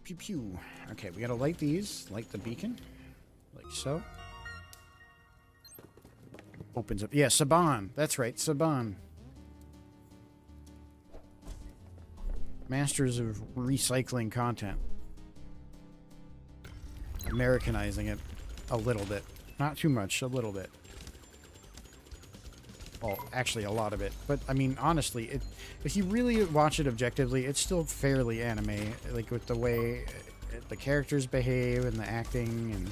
Pew pew. Okay, we gotta light these. Light the beacon. Like so. Opens up. Yeah, Saban. That's right, Saban. Masters of recycling content. Americanizing it a little bit. Not too much, a little bit. Well, actually a lot of it. But, I mean, honestly, if you really watch it objectively, it's still fairly anime. Like, with the way the characters behave and the acting and...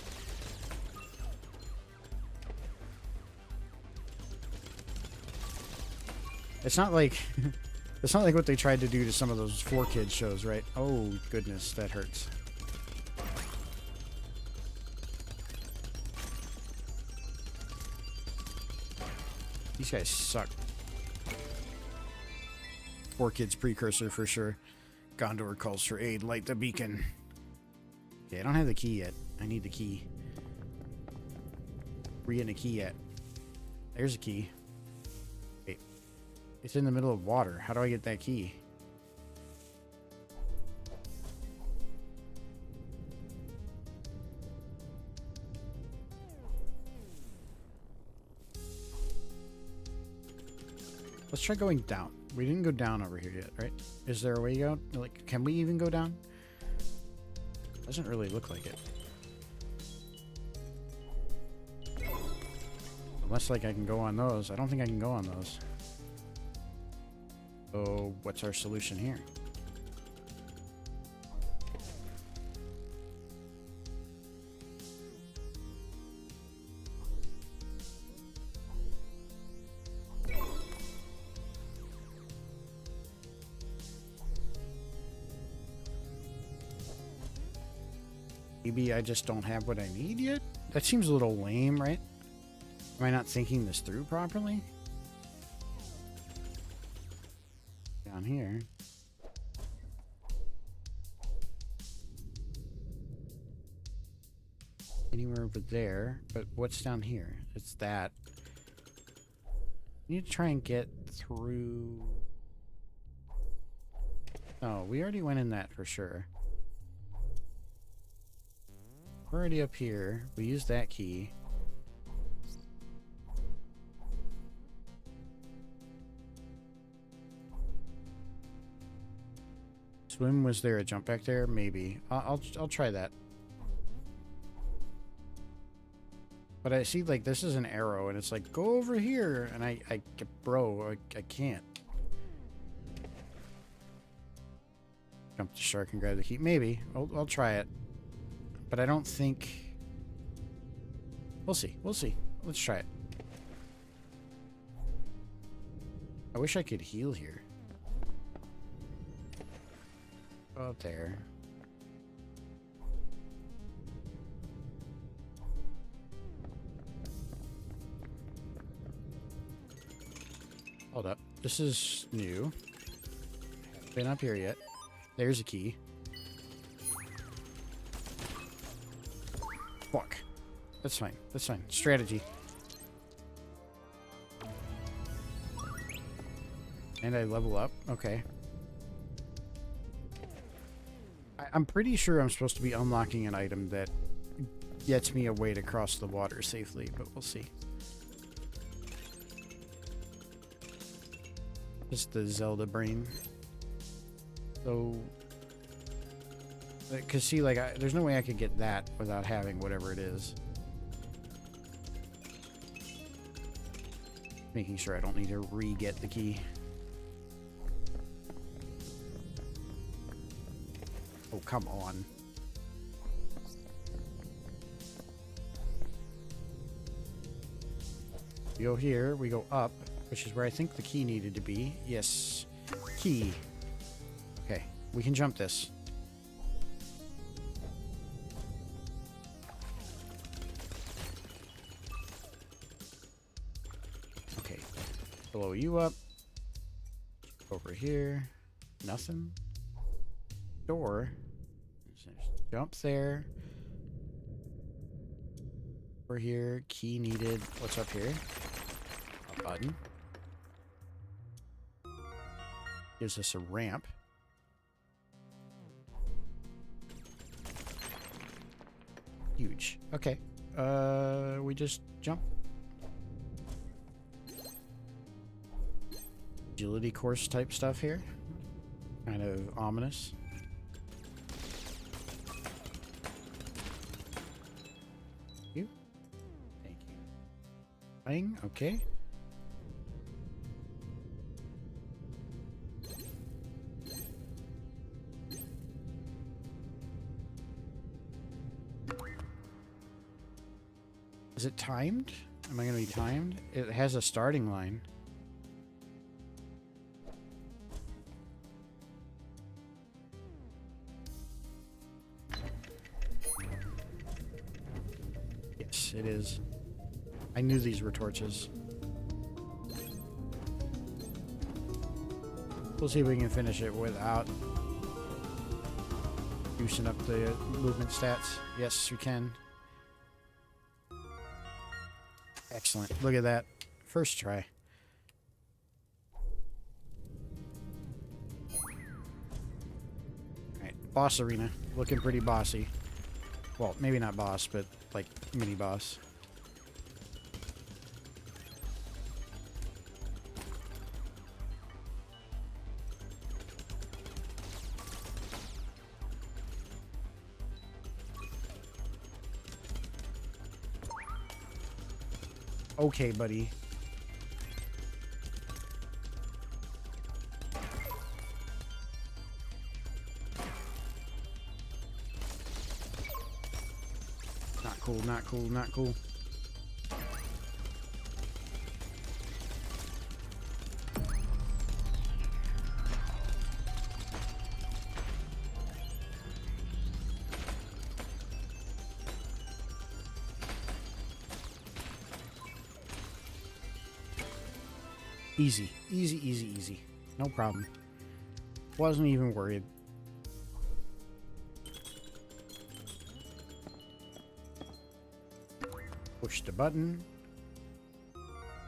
It's not like... It's not like what they tried to do to some of those 4Kids shows, right? Oh, goodness, that hurts. These guys suck. 4Kids precursor for sure. Gondor calls for aid. Light the beacon. Okay, I don't have the key yet. I need the key. Where are you getting a key at? There's a key. It's in the middle of water. How do I get that key? Let's try going down. We didn't go down over here yet, right? Is there a way to go? Like, can we even go down? Doesn't really look like it. Unless, like, I can go on those. I don't think I can go on those. So, what's our solution here? Maybe I just don't have what I need yet? That seems a little lame, right? Am I not thinking this through properly? Down here. Anywhere over there, but what's down here? It's that. I need to try and get through. Oh, we already went in that for sure. We're already up here. We used that key. Swim, was there a jump back there? Maybe. I'll try that. But I see, like, this is an arrow, and it's like, go over here, and bro, I can't. Jump the shark and grab the key. Maybe. I'll try it. But I don't think... We'll see. We'll see. Let's try it. I wish I could heal here. Go up there. Hold up. This is new. Haven't been up here yet. There's a key. Fuck. That's fine. That's fine. Strategy. And I level up. Okay. I'm pretty sure I'm supposed to be unlocking an item that gets me a way to cross the water safely, but we'll see. Just the Zelda brain. So, because see, like, there's no way I could get that without having whatever it is. Making sure I don't need to re-get the key. Oh, come on. We go here, we go up, which is where I think the key needed to be. Yes. Key. Okay, we can jump this. Okay. Blow you up. Over here. Nothing. Door. Jump there. Over here. Key needed. What's up here? A button. Gives us a ramp. Huge. Okay. We just jump. Agility course type stuff here. Kind of ominous. Thank you. Thank you. Flying. Okay. Is it timed? Am I going to be timed? It has a starting line. Yes, it is. I knew these were torches. We'll see if we can finish it without juicing up the movement stats. Yes, we can. Excellent. Look at that. First try. Alright, boss arena. Looking pretty bossy. Well, maybe not boss, but like mini boss. Okay, buddy. Not cool, not cool, not cool. Easy, easy, easy, easy. No problem. Wasn't even worried. Push the button.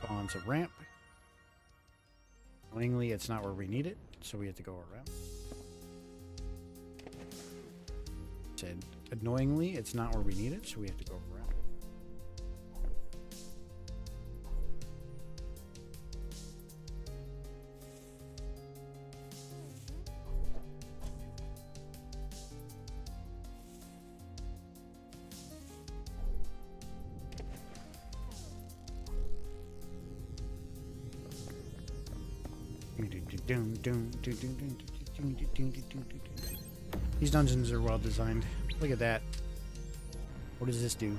Spawns a ramp. Annoyingly, it's not where we need it, so we have to go around. Said, annoyingly, it's not where we need it, so we have to go around. These dungeons are well designed. Look at that. What does this do?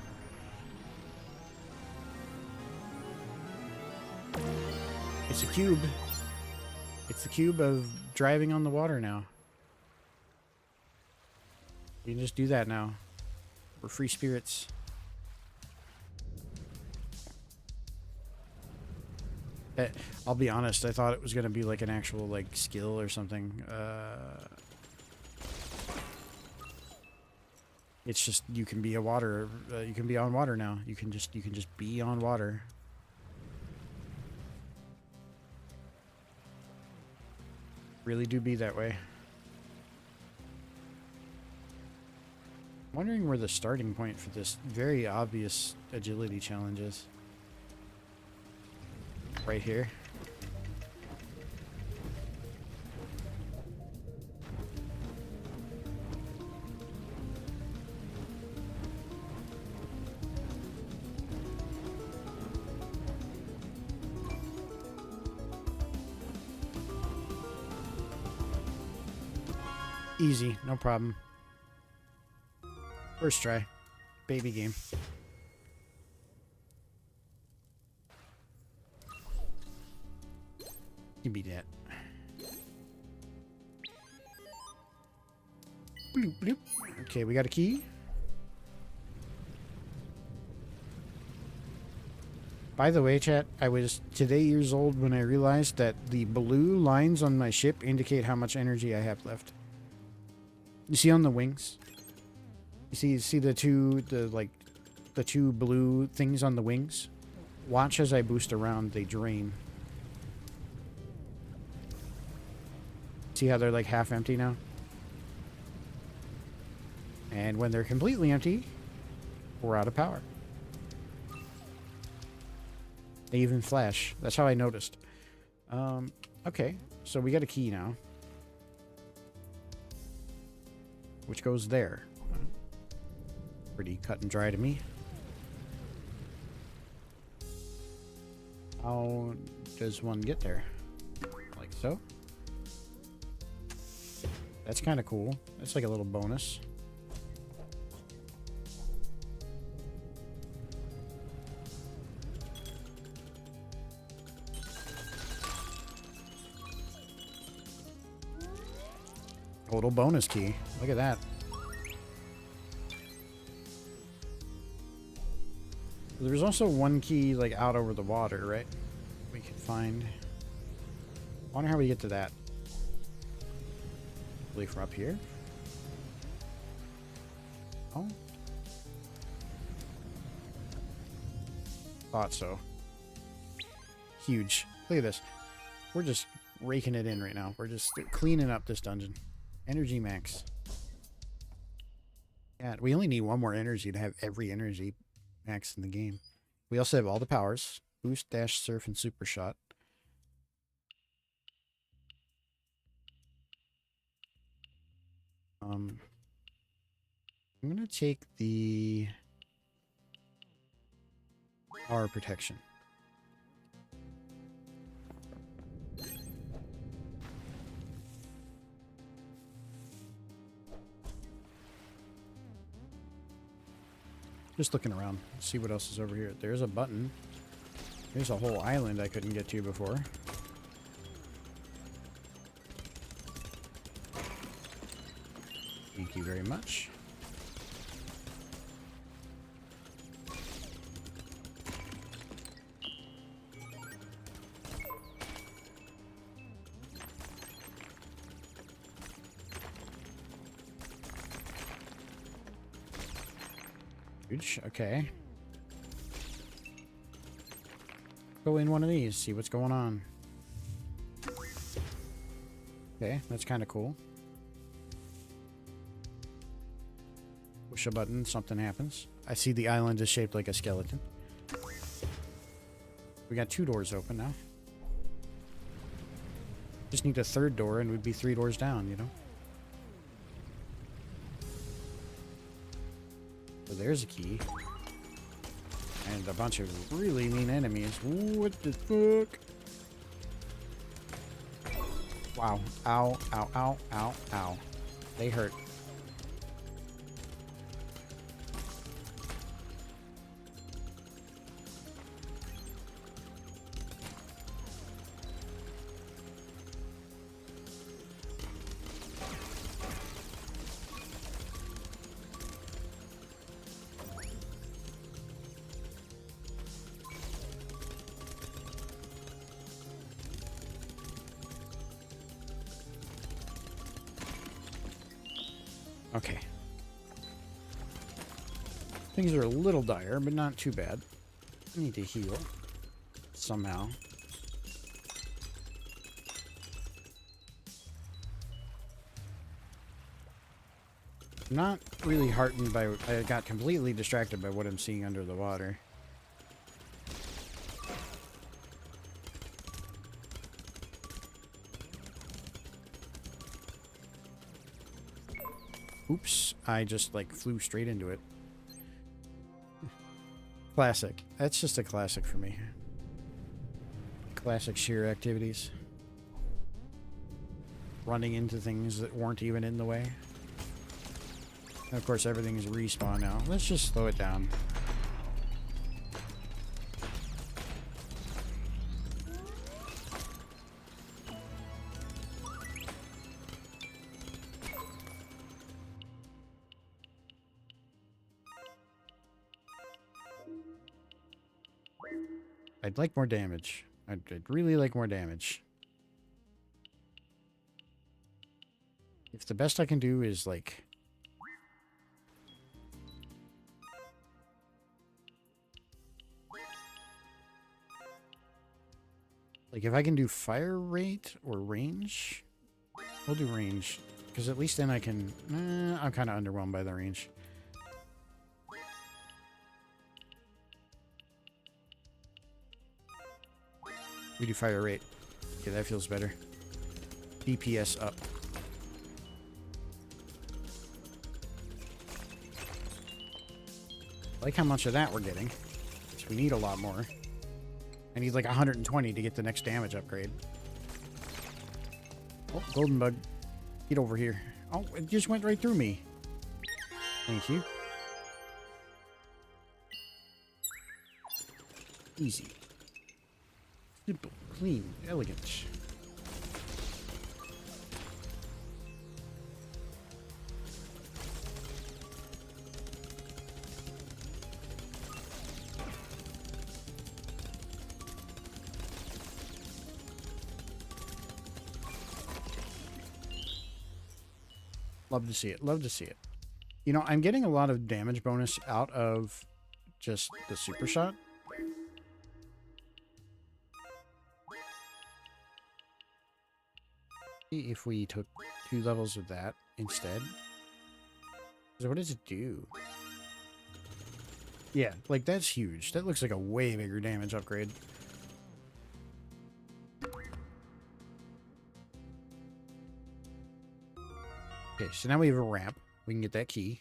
It's a cube. It's the cube of driving on the water now. You can just do that now. We're free spirits. I'll be honest, I thought it was going to be like an actual like skill or something. It's just you can be a water. You can be on water now. You can just be on water. Really do be that way. I'm wondering where the starting point for this very obvious agility challenge is. Right here. Easy, no problem. First try. Baby game. You beat that. Bloop, bloop. Okay, we got a key. By the way, chat, I was today years old when I realized that the blue lines on my ship indicate how much energy I have left. You see on the wings? You see the two blue things on the wings? Watch as I boost around, they drain. See how they're like half empty now? And when they're completely empty, we're out of power. They even flash. That's how I noticed. Okay, so we got a key now. Which goes there. Pretty cut and dry to me. How does one get there? Like so? That's kind of cool. That's like a little bonus. Total bonus key. Look at that. There's also one key like out over the water, right? We could find. I wonder how we get to that. I believe from up here. Oh. Thought so. Huge. Look at this. We're just raking it in right now. We're just cleaning up this dungeon. Energy max. Yeah, we only need one more energy to have every energy max in the game. We also have all the powers. Boost, dash, surf, and super shot. I'm gonna take the power protection. Just looking around, see what else is over here. There's a button. There's a whole island I couldn't get to before. Thank you very much. huge. Okay. Go in one of these, see what's going on. Okay, that's kind of cool. Push a button, something happens. I see the island is shaped like a skeleton. We got 2 doors open now. Just need a 3rd door and we'd be 3 doors down, you know? So there's a key. And a bunch of really mean enemies. What the fuck? Wow. Ow, ow, ow, ow, ow. They hurt. Okay. Things are a little dire, but not too bad. I need to heal. Somehow. I'm not really heartened by... I got completely distracted by what I'm seeing under the water. Oops, I just like flew straight into it. Classic. That's just a classic for me. Classic sheer activities. Running into things that weren't even in the way. And of course everything's respawn now. Let's just slow it down. I'd like more damage. I'd really like more damage. If the best I can do is like... Like if I can do fire rate or range, we'll do range. Because at least then I can... I'm kind of underwhelmed by the range. We do fire rate. Okay, that feels better. DPS up. I like how much of that we're getting. So we need a lot more. I need like 120 to get the next damage upgrade. Oh, golden bug. Get over here. Oh, it just went right through me. Thank you. Easy. Simple, clean, elegant. Love to see it. Love to see it. You know, I'm getting a lot of damage bonus out of just the super shot. If we took 2 levels of that instead. So what does it do? Yeah, like that's huge. That looks like a way bigger damage upgrade. Okay, so now we have a ramp. We can get that key.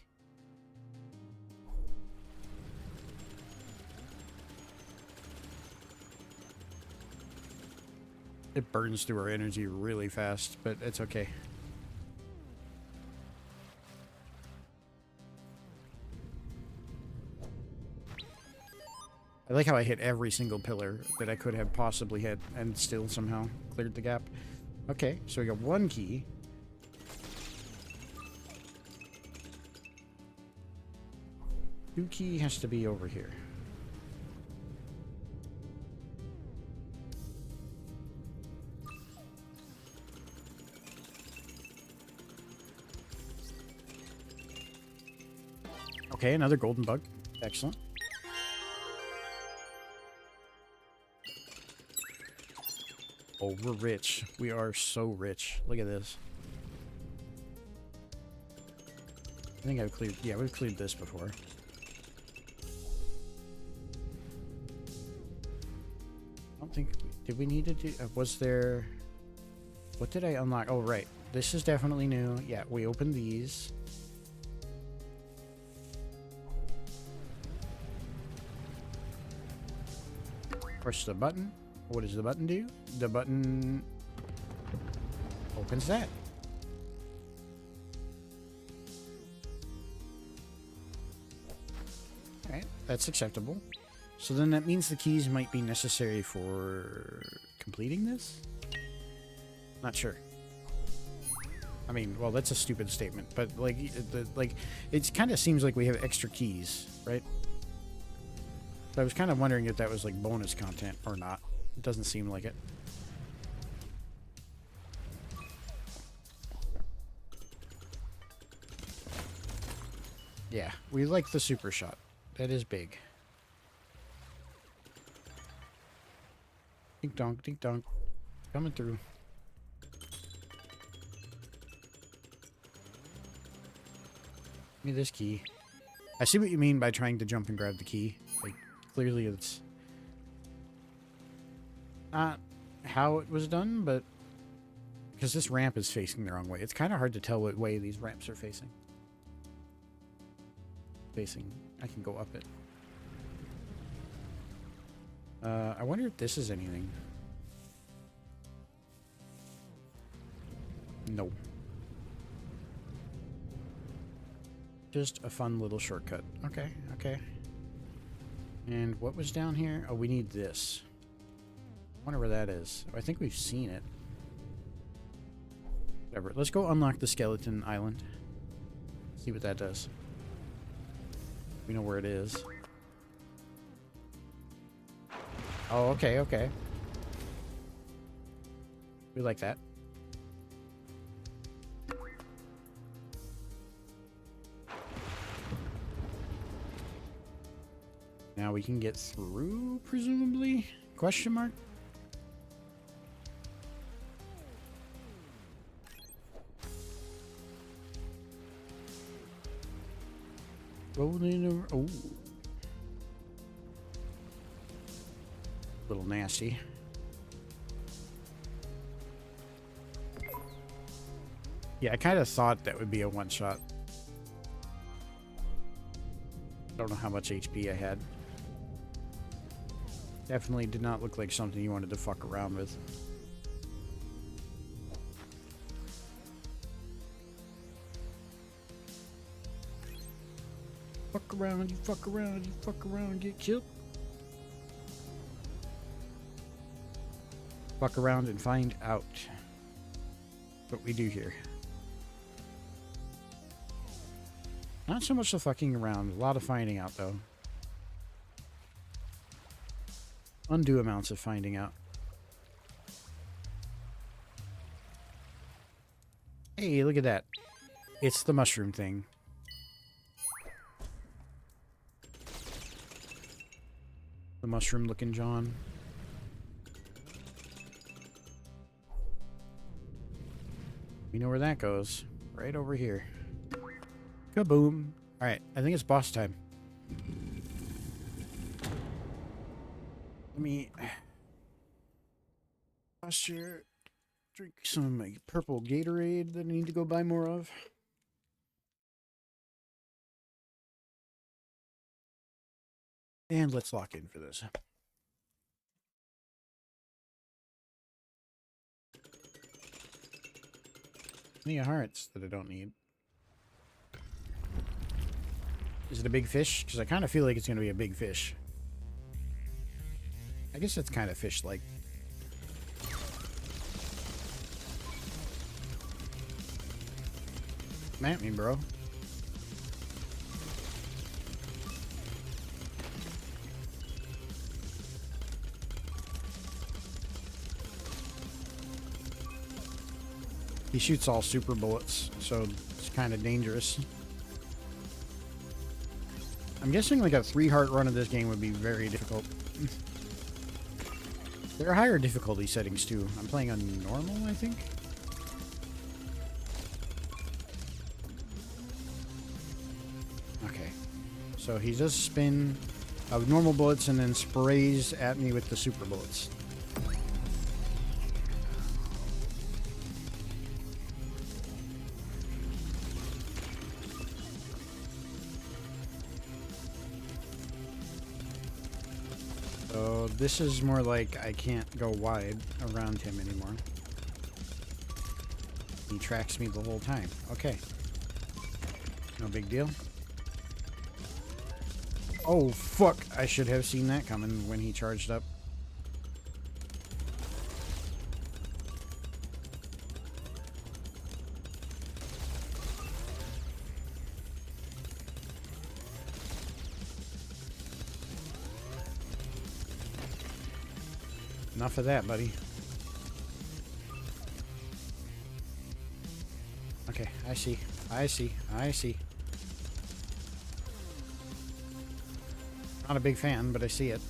It burns through our energy really fast, but it's okay. I like how I hit every single pillar that I could have possibly hit and still somehow cleared the gap. Okay, so we got 1 key. Two key has to be over here. Okay, another golden bug. Excellent. Oh, we're rich. We are so rich. Look at this. I think I've cleared... Yeah, we've cleared this before. I don't think... Did we need to do... was there... What did I unlock? Oh, right. This is definitely new. Yeah, we opened these. Push the button. What does the button do? The button opens that. Alright, that's acceptable. So then that means the keys might be necessary for completing this? Not sure. I mean, well, that's a stupid statement, but like, it kind of seems like we have extra keys, right? So I was kind of wondering if that was like bonus content or not. It doesn't seem like it. Yeah, we like the super shot. That is big. Dink donk, dink donk. Coming through. Give me this key. I see what you mean by trying to jump and grab the key. Like, clearly it's not how it was done, but because this ramp is facing the wrong way. It's kind of hard to tell what way these ramps are facing. I can go up it. I wonder if this is anything. No. Just a fun little shortcut. Okay, okay. And what was down here? Oh, we need this. I wonder where that is. Oh, I think we've seen it. Whatever. Let's go unlock the skeleton island. See what that does. We know where it is. Oh, okay, okay. We like that. Now we can get through, presumably? Question mark? Rolling over. Oh. Little nasty. Yeah, I kind of thought that would be a one-shot. Don't know how much HP I had. Definitely did not look like something you wanted to fuck around with. Fuck around, you fuck around, you fuck around, get killed. Fuck around and find out what we do here. Not so much the fucking around, a lot of finding out though. Undue amounts of finding out. Hey, look at that. It's the mushroom thing. The mushroom looking John. We know where that goes. Right over here. Kaboom. Alright, I think it's boss time. Let me posture, drink some of my purple Gatorade that I need to go buy more of. And let's lock in for this. Plenty of hearts that I don't need. Is it a big fish? Because I kind of feel like it's going to be a big fish. I guess it's kind of fish-like. Come at me, bro. He shoots all super bullets, so it's kind of dangerous. I'm guessing like a 3-heart run of this game would be very difficult. There are higher difficulty settings too. I'm playing on normal, I think. Okay. So he does spin normal bullets and then sprays at me with the super bullets. So this is more like I can't go wide around him anymore. He tracks me the whole time. Okay. No big deal. Oh, fuck. I should have seen that coming when he charged up. Enough of that, buddy. Okay, I see. I see. I see. Not a big fan, but I see it.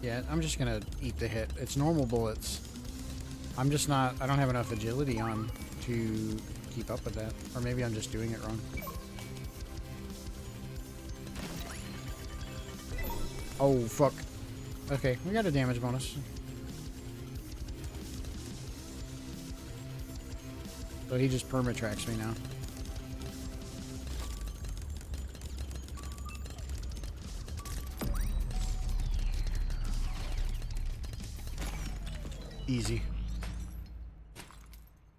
Yeah, I'm just gonna eat the hit. It's normal bullets. I'm just not... I don't have enough agility on to keep up with that. Or maybe I'm just doing it wrong. Oh, fuck. Okay, we got a damage bonus. So he just perma-tracks me now. Easy.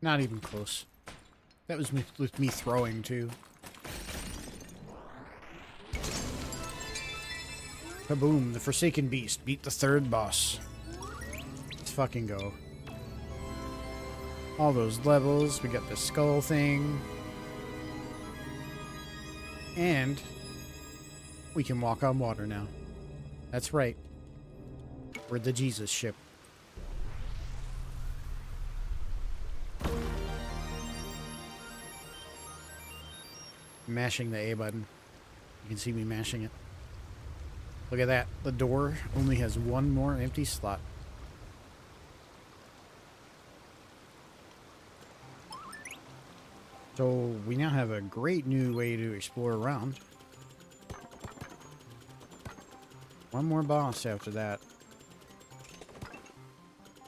Not even close. That was with me throwing, too. Kaboom, the Forsaken Beast. Beat the 3rd boss. Let's fucking go. All those levels. We got the skull thing. And we can walk on water now. That's right. We're the Jesus ship. Mashing the A button. You can see me mashing it. Look at that. The door only has one more empty slot. So we now have a great new way to explore around. One more boss after that.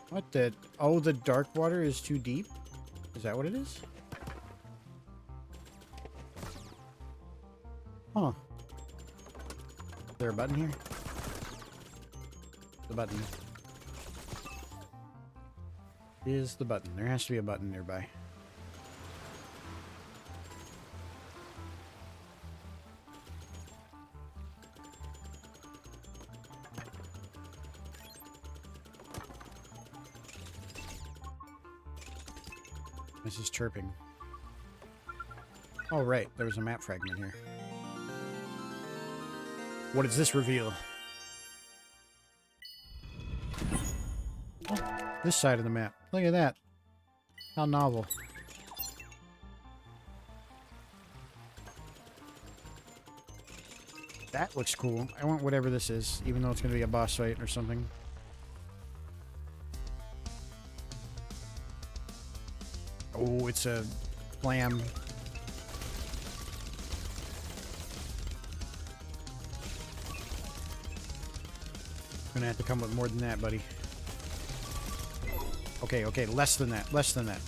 What the... Oh, the dark water is too deep? Is that what it is? Huh. Is there a button here? The button. Is the button. There has to be a button nearby. This is chirping. Oh, right. There was a map fragment here. What does this reveal? Oh, this side of the map. Look at that. How novel. That looks cool. I want whatever this is, even though it's going to be a boss fight or something. Oh, it's a clam. Gonna have to come with more than that, buddy. Okay, okay, less than that, less than that.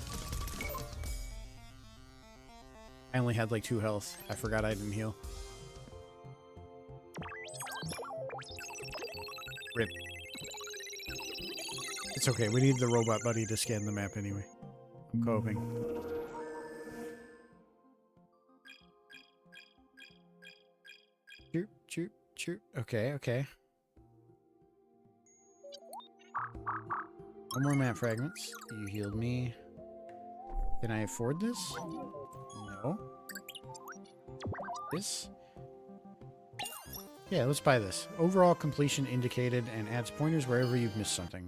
I only had like 2 health. I forgot I didn't heal. Rip. It's okay, we need the robot buddy to scan the map anyway. I'm coping. Chirp, chirp, chirp. Okay, okay. One more map fragments. You healed me. Can I afford this? No. This? Yeah, let's buy this. Overall completion indicated and adds pointers wherever you've missed something.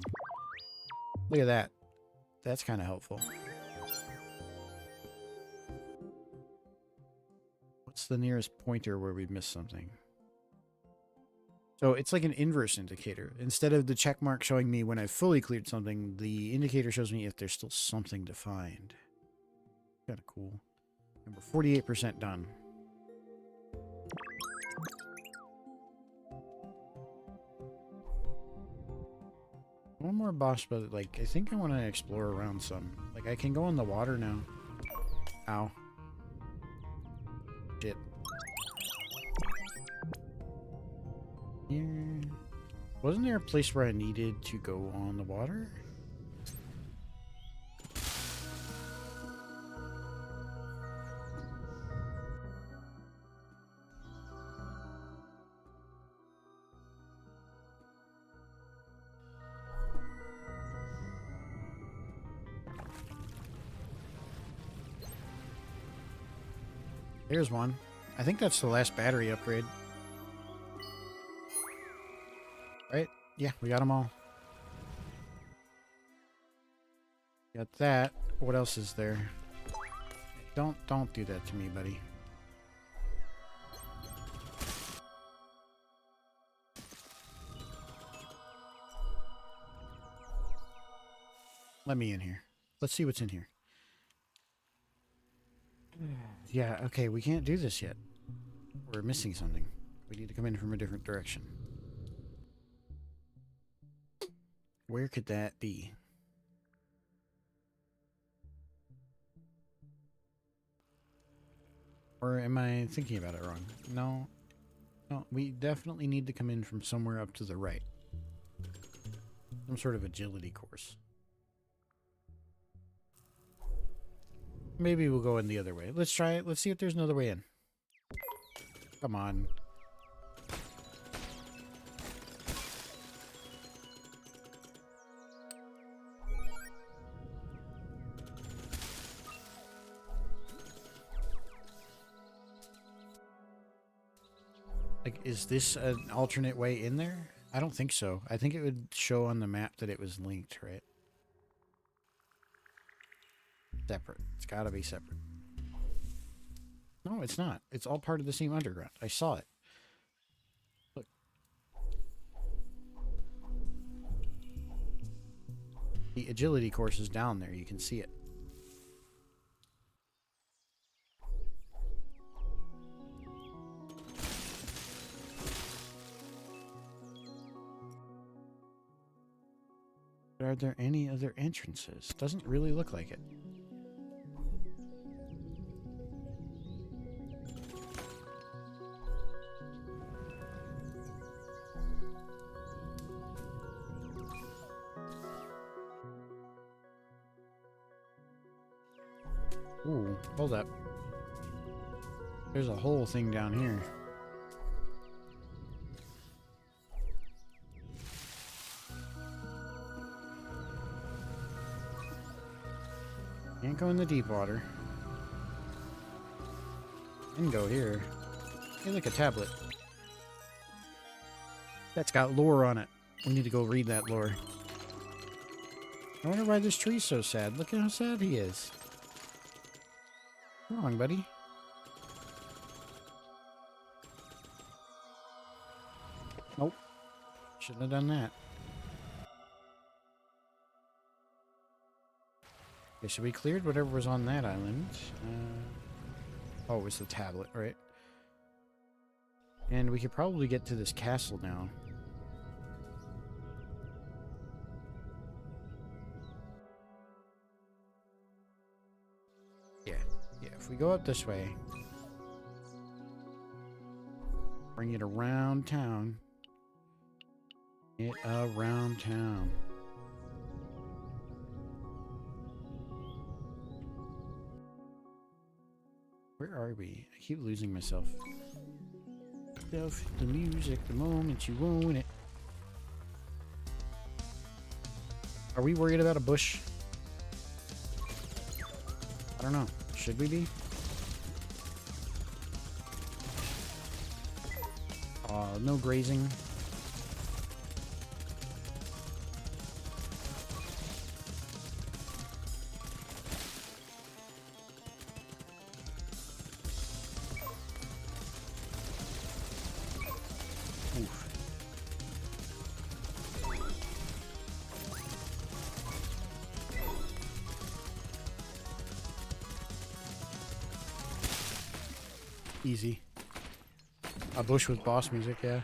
Look at that. That's kind of helpful. What's the nearest pointer where we've missed something? So it's like an inverse indicator. Instead of the check mark showing me when I've fully cleared something, the indicator shows me if there's still something to find. Kind of cool. And we're 48% done. One more boss, but like I think I want to explore around some. Like I can go in the water now. Ow. Shit. Here. Wasn't there a place where I needed to go on the water? There's one. I think that's the last battery upgrade. Right? Yeah, we got them all. Got that. What else is there? Don't do that to me, buddy. Let me in here. Let's see what's in here. Yeah, okay, we can't do this yet. We're missing something. We need to come in from a different direction. Where could that be? Or am I thinking about it wrong? No. No, we definitely need to come in from somewhere up to the right. Some sort of agility course. Maybe we'll go in the other way. Let's try it. Let's see if there's another way in. Come on. Like, is this an alternate way in there? I don't think so. I think it would show on the map that it was linked, right? Separate. It's gotta be separate. No, it's not. It's all part of the same underground. I saw it. Look. The agility course is down there. You can see it. Are there any other entrances? Doesn't really look like it. Ooh, hold up. There's a whole thing down here. Can't go in the deep water. Can go here. Hey, look, a tablet. That's got lore on it. We need to go read that lore. I wonder why this tree's so sad. Look at how sad he is. What's wrong, buddy? Nope. Shouldn't have done that. Okay, so we cleared whatever was on that island. Oh, it was the tablet, right? And we could probably get to this castle now. Yeah, if we go up this way, bring it around town. It around town. Where are we? I keep losing myself. The music, the moment you own it. Are we worried about a bush? I don't know. Should we be? No grazing. Oof. Easy. A bush with boss music, yeah.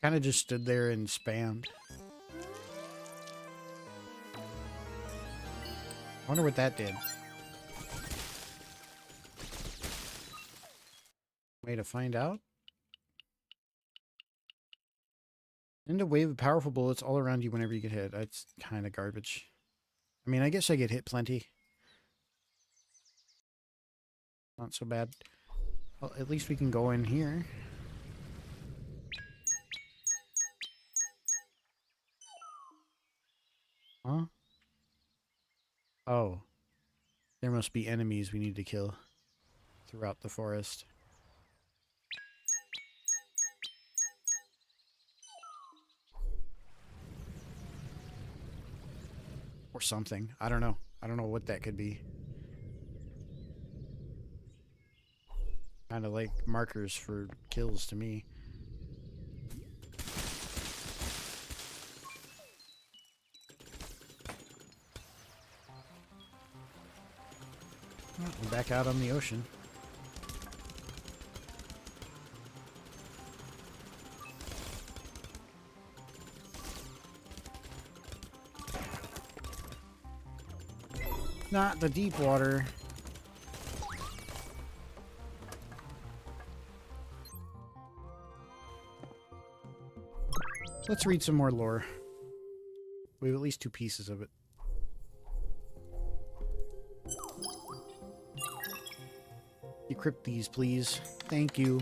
Kind of just stood there and spammed. I wonder what that did. Way to find out? Send a wave of powerful bullets all around you whenever you get hit. That's kind of garbage. I mean, I guess I get hit plenty. Not so bad. Well, at least we can go in here. Huh? Oh. There must be enemies we need to kill throughout the forest. Or something. I don't know. I don't know what that could be. Kind of like markers for kills to me. Well, we're back out on the ocean. Not the deep water. Let's read some more lore. We have at least 2 pieces of it. Decrypt these, please. Thank you.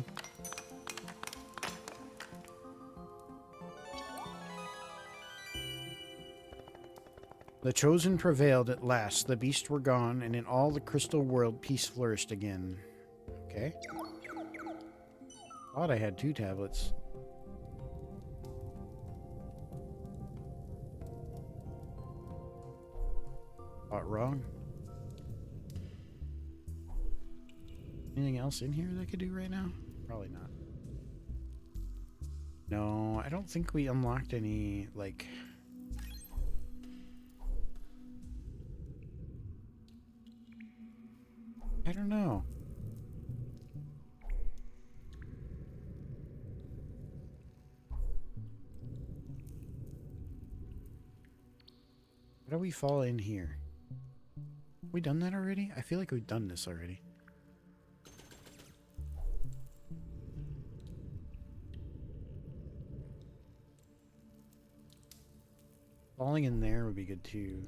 The chosen prevailed at last. The beasts were gone, and in all the crystal world peace flourished again. Okay. Thought I had 2 tablets. Thought wrong. Anything else in here that I could do right now? Probably not. No, I don't think we unlocked any, like... I don't know. How do we fall in here? We done that already? I feel like we've done this already. Falling in there would be good too.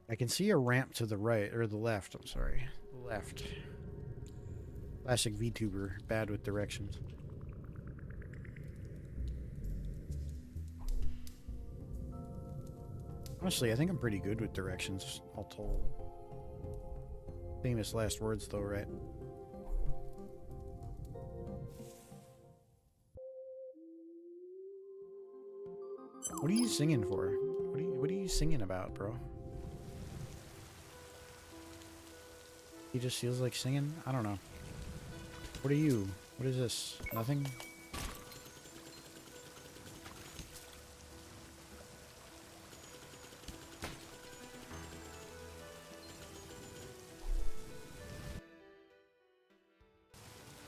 I can see a ramp to the right, or the left, I'm sorry. The left. Classic VTuber, bad with directions. Honestly, I think I'm pretty good with directions, all told. Famous last words though, right? What are you singing for? What are you singing about, bro? He just feels like singing? I don't know. What are you? What is this? Nothing?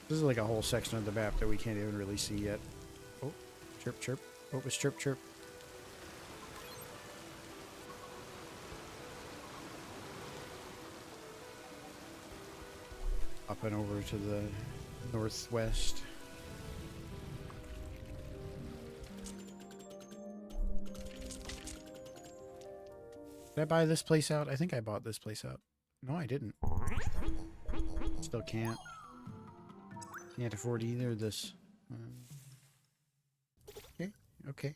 This is like a whole section of the map that we can't even really see yet. Oh, chirp, chirp. Oh, it was chirp, chirp. Up and over to the northwest. Did I buy this place out? I think I bought this place out. No, I didn't. Still can't. Can't afford either of this. Okay, okay.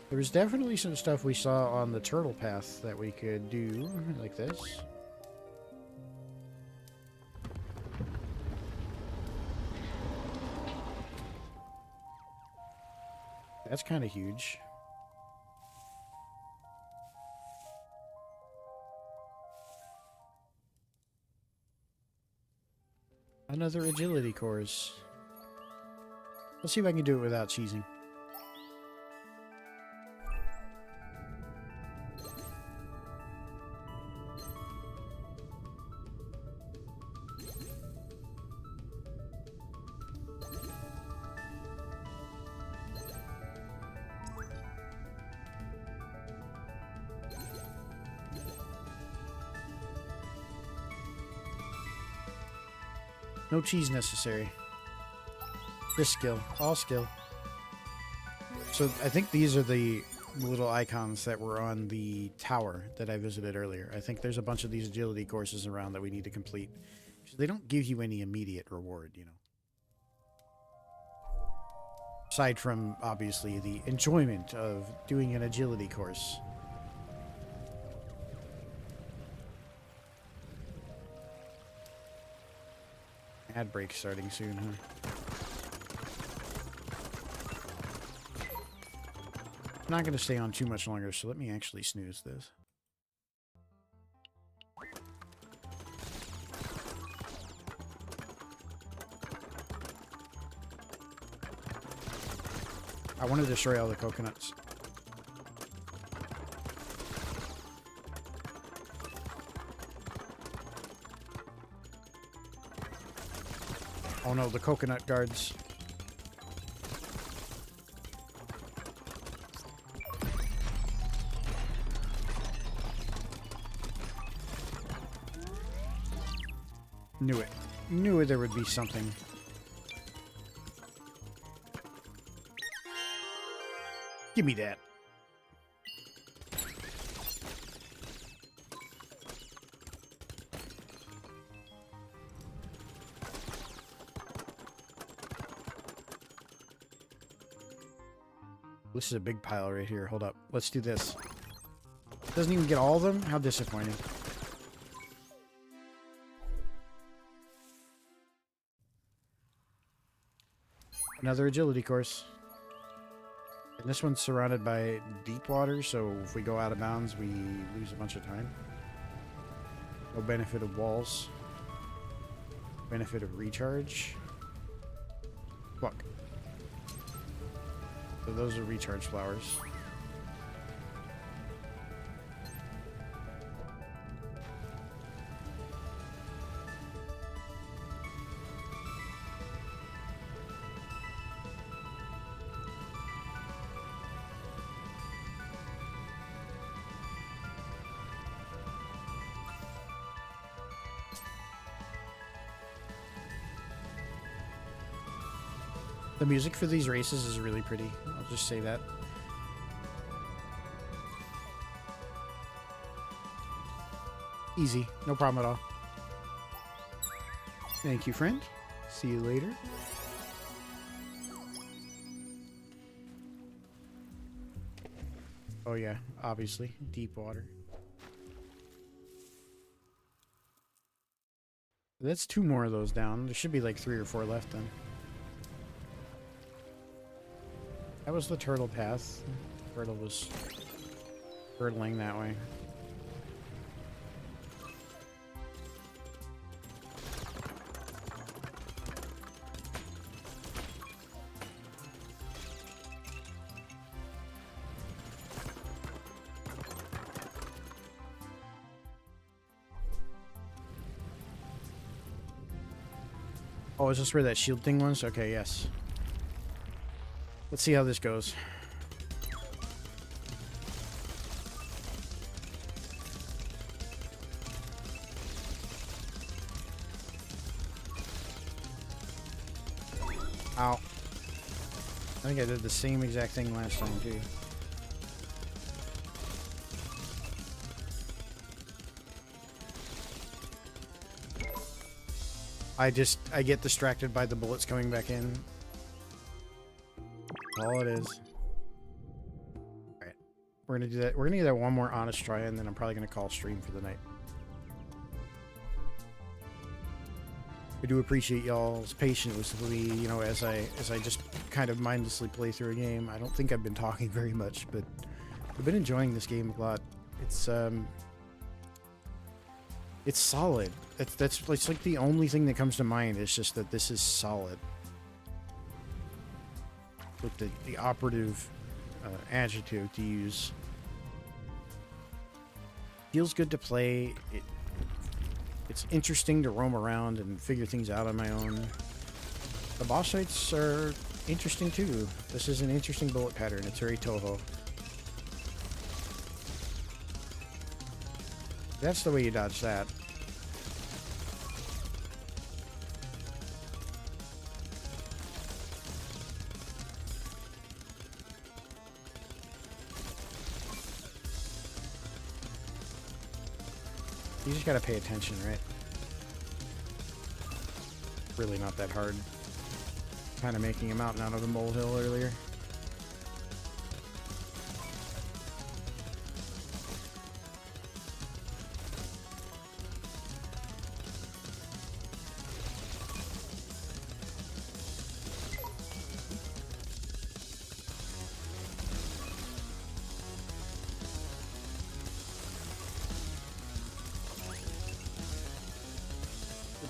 There was definitely some stuff we saw on the turtle path that we could do, like this. That's kind of huge. Another agility course. Let's see if I can do it without cheesing. No cheese necessary. Just skill. All skill. So I think these are the little icons that were on the tower that I visited earlier. I think there's a bunch of these agility courses around that we need to complete. They don't give you any immediate reward, you know. Aside from, obviously, the enjoyment of doing an agility course. Ad break starting soon, huh? I'm not going to stay on too much longer, so let me actually snooze this. I want to destroy all the coconuts. Oh no, the coconut guards. Knew it. Knew there would be something. Give me that. This is a big pile right here. Hold up. Let's do this. Doesn't even get all of them? How disappointing. Another agility course. And this one's surrounded by deep water, so if we go out of bounds, we lose a bunch of time. No benefit of walls. Benefit of recharge. Fuck. So those are recharge flowers. The music for these races is really pretty. I'll just say that. Easy. No problem at all. Thank you, friend. See you later. Oh yeah, obviously. Deep water. That's 2 more of those down. There should be like 3 or 4 left then. That was the turtle path. Turtle was hurtling that way. Oh, is this where that shield thing was? Okay, yes. Let's see how this goes. Ow. I think I did the same exact thing last time, too. I get distracted by the bullets coming back in. All it is. We're gonna do that. We're gonna do that one more honest try, and then I'm probably gonna call stream for the night. I do appreciate y'all's patience with me, you know, as I just kind of mindlessly play through a game. I don't think I've been talking very much, but I've been enjoying this game a lot. It's solid. It's like the only thing that comes to mind is just that this is solid. With the operative adjective to use. Feels good to play. It's interesting to roam around and figure things out on my own. The boss fights are interesting too. This is an interesting bullet pattern. It's very Toho. That's the way you dodge that. You just gotta pay attention, right? Really not that hard. Kind of making a mountain out of a molehill earlier.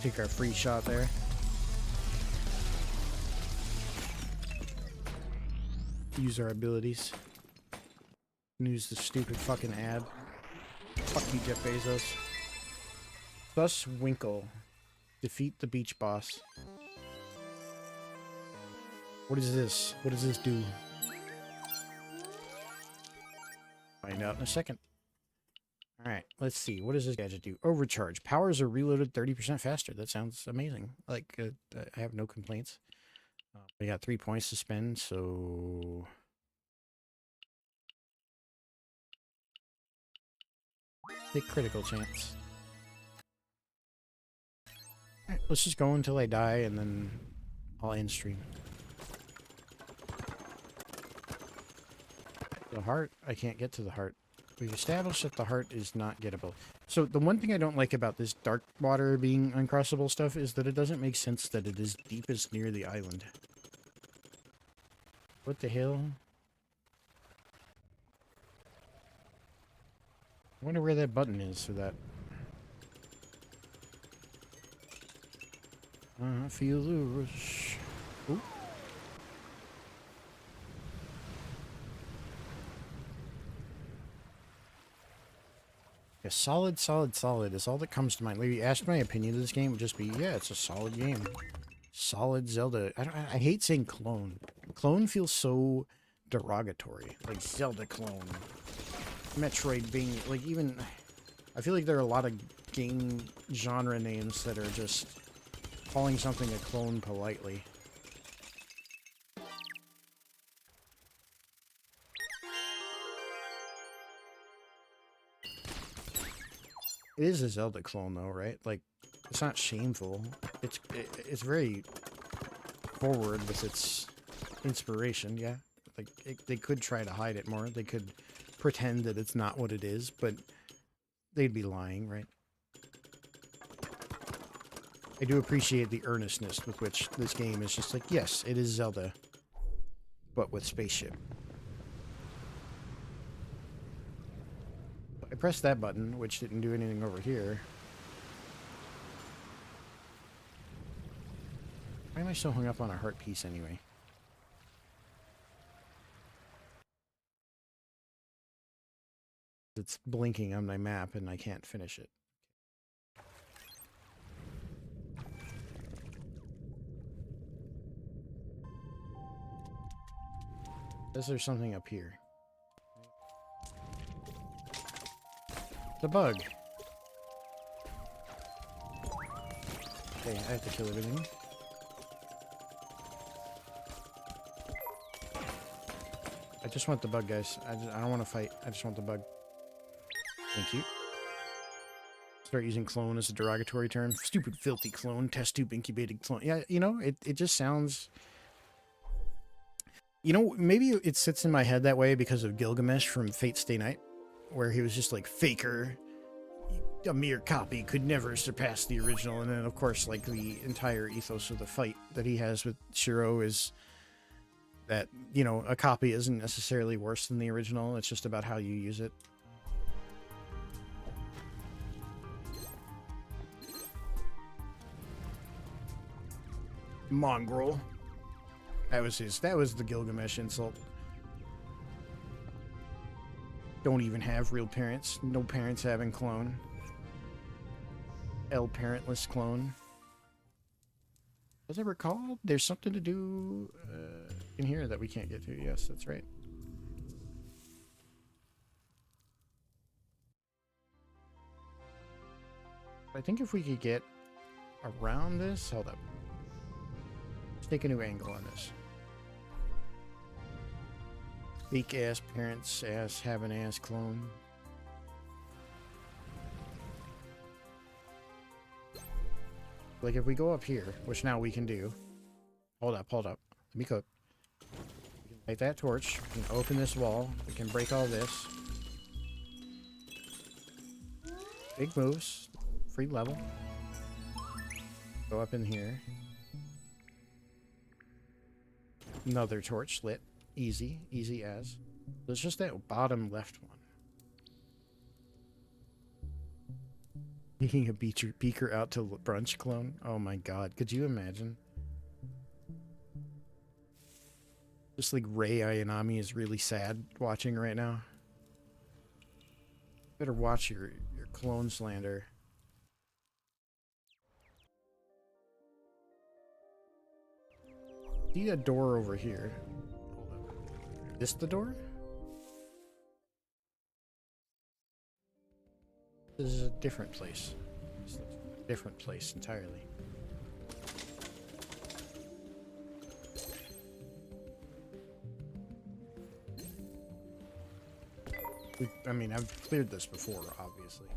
Take our free shot there. Use our abilities. Use the stupid fucking ad. Fuck you, Jeff Bezos. Thus Winkle. Defeat the beach boss. What is this? What does this do? Find out in a second. Alright, let's see. What does this gadget do? Overcharge. Powers are reloaded 30% faster. That sounds amazing. Like, I have no complaints. We got 3 points to spend, so... Big critical chance. Alright, let's just go until I die, and then I'll end stream. The heart? I can't get to the heart. We've established that the heart is not gettable. So the one thing I don't like about this dark water being uncrossable stuff is that it doesn't make sense that it is deepest near the island. What the hell? I wonder where that button is for that. I feel the rush. Ooh. Yeah, solid is all that comes to mind. If you asked my opinion of this game, it would just be, yeah, it's a solid game. Solid Zelda. I hate saying clone. Clone feels so derogatory. Like Zelda clone. Metroid being, like, even... I feel like there are a lot of game genre names that are just calling something a clone politely. It is a Zelda clone, though, right? Like, it's not shameful. It's very forward with its inspiration, yeah. Like, they could try to hide it more. They could pretend that it's not what it is, but they'd be lying, right? I do appreciate the earnestness with which this game is just like, yes, it is Zelda, but with spaceship. I pressed that button, which didn't do anything over here. Why am I so hung up on a heart piece anyway? It's blinking on my map and I can't finish it. Is there something up here? The bug. Okay, I have to kill everything. I just want the bug, guys. I don't want to fight. I just want the bug. Thank you. Start using clone as a derogatory term. Stupid, filthy clone. Test tube incubated clone. Yeah, you know, it just sounds... You know, maybe it sits in my head that way because of Gilgamesh from Fate Stay Night, where he was just like, faker, a mere copy could never surpass the original. And then, of course, like the entire ethos of the fight that he has with Shiro is that, you know, a copy isn't necessarily worse than the original. It's just about how you use it. Mongrel. That was the Gilgamesh insult. Don't even have real parents. No parents having clone. L parentless clone. As I recall, there's something to do in here that we can't get to. Yes, that's right. I think if we could get around this, hold up. Let's take a new angle on this. Fake ass parents ass having ass clone. Like if we go up here, which now we can do. Hold up. Let me cook. We can light that torch. We can open this wall. We can break all this. Big moves. Free level. Go up in here. Another torch lit. Easy. Easy as. There's just that bottom left one. Taking a beaker out to brunch clone. Oh my god. Could you imagine? Just like Rei Ayanami is really sad watching right now. Better watch your clone slander. See a door over here. Hold up. Is this the door? This is a different place. This looks like a different place entirely. I mean, I've cleared this before, obviously.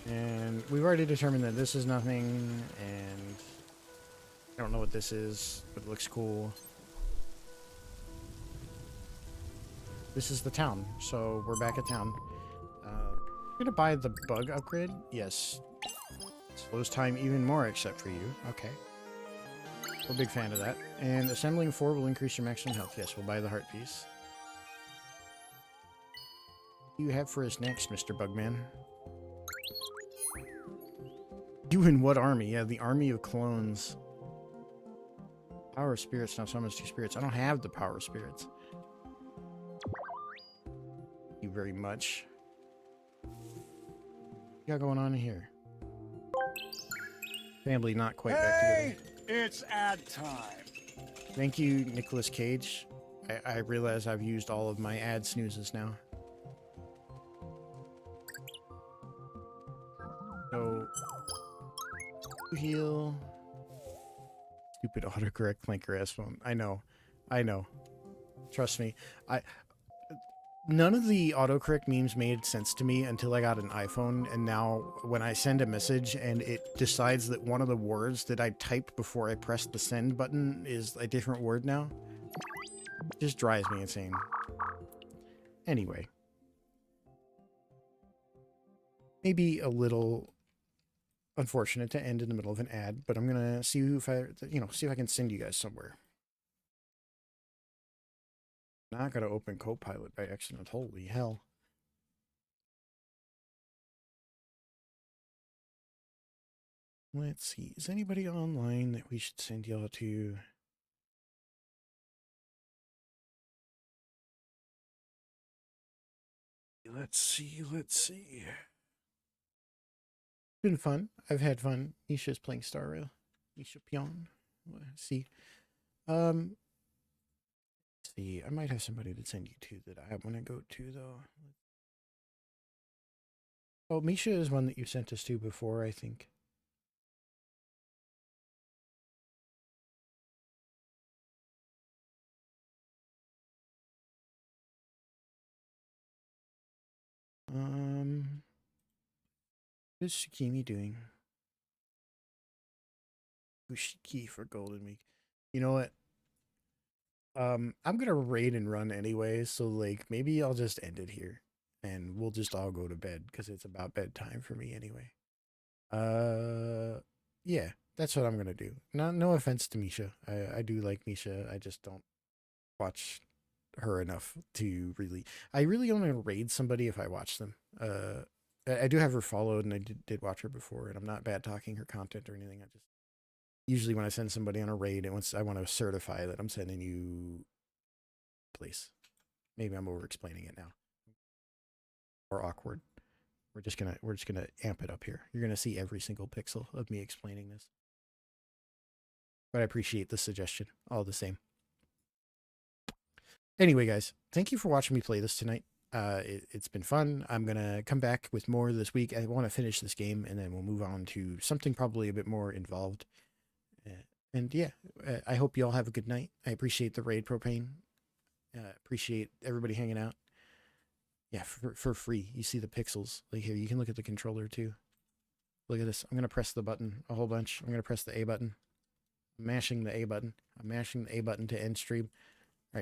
And we've already determined that this is nothing, and I don't know what this is, but it looks cool. This is the town, so we're back at town. We're gonna buy the bug upgrade. Yes. Slows time even more, except for you. Okay. We're a big fan of that. And assembling 4 will increase your maximum health. Yes, we'll buy the heart piece. What do you have for us next, Mr. Bugman? You in what army? Yeah, the army of clones. Power of spirits now summons 2 spirits. I don't have the power of spirits. Thank you very much. What you got going on here? Family not quite back together. It's ad time. Thank you, Nicolas Cage. I realize I've used all of my ad snoozes now. So, heal. Stupid autocorrect clanker ass phone. I know. Trust me. None of the autocorrect memes made sense to me until I got an iPhone, and now when I send a message and it decides that one of the words that I typed before I pressed the send button is a different word now, it just drives me insane. Anyway. Maybe a little unfortunate to end in the middle of an ad, but I'm gonna see if I can send you guys somewhere. Not gonna open Copilot by accident. Holy hell. Let's see. Is anybody online that we should send y'all to? Let's see. Been fun. I've had fun. Nisha's playing Star Rail. Nisha Pion. Let's see. Let's see. I might have somebody to send you to that I want to go to, though. Oh, Misha is one that you sent us to before, I think. What is Shikimi doing? Ushiki for Golden Week. You know what? I'm gonna raid and run anyway, so like maybe I'll just end it here and we'll just all go to bed because it's about bedtime for me anyway. Yeah, that's what I'm gonna do. No offense to Misha. I do like Misha. I just don't watch her enough to really. I really only raid somebody if I watch them. I do have her followed and I did watch her before, and I'm not bad talking her content or anything. I just usually when I send somebody on a raid, and once I want to certify that I'm sending you place. Maybe I'm over explaining it now. Or awkward. We're just gonna amp it up here. You're gonna see every single pixel of me explaining this. But I appreciate the suggestion all the same. Anyway, guys, thank you for watching me play this tonight. It's been fun. I'm gonna come back with more this week. I want to finish this game, and then we'll move on to something probably a bit more involved. And yeah, I hope you all have a good night. I appreciate the raid propane. Appreciate everybody hanging out. Yeah, for free. You see the pixels. Like here, you can look at the controller too. Look at this. I'm gonna press the button a whole bunch. I'm gonna press the A button. I'm mashing the A button. I'm mashing the A button to end stream.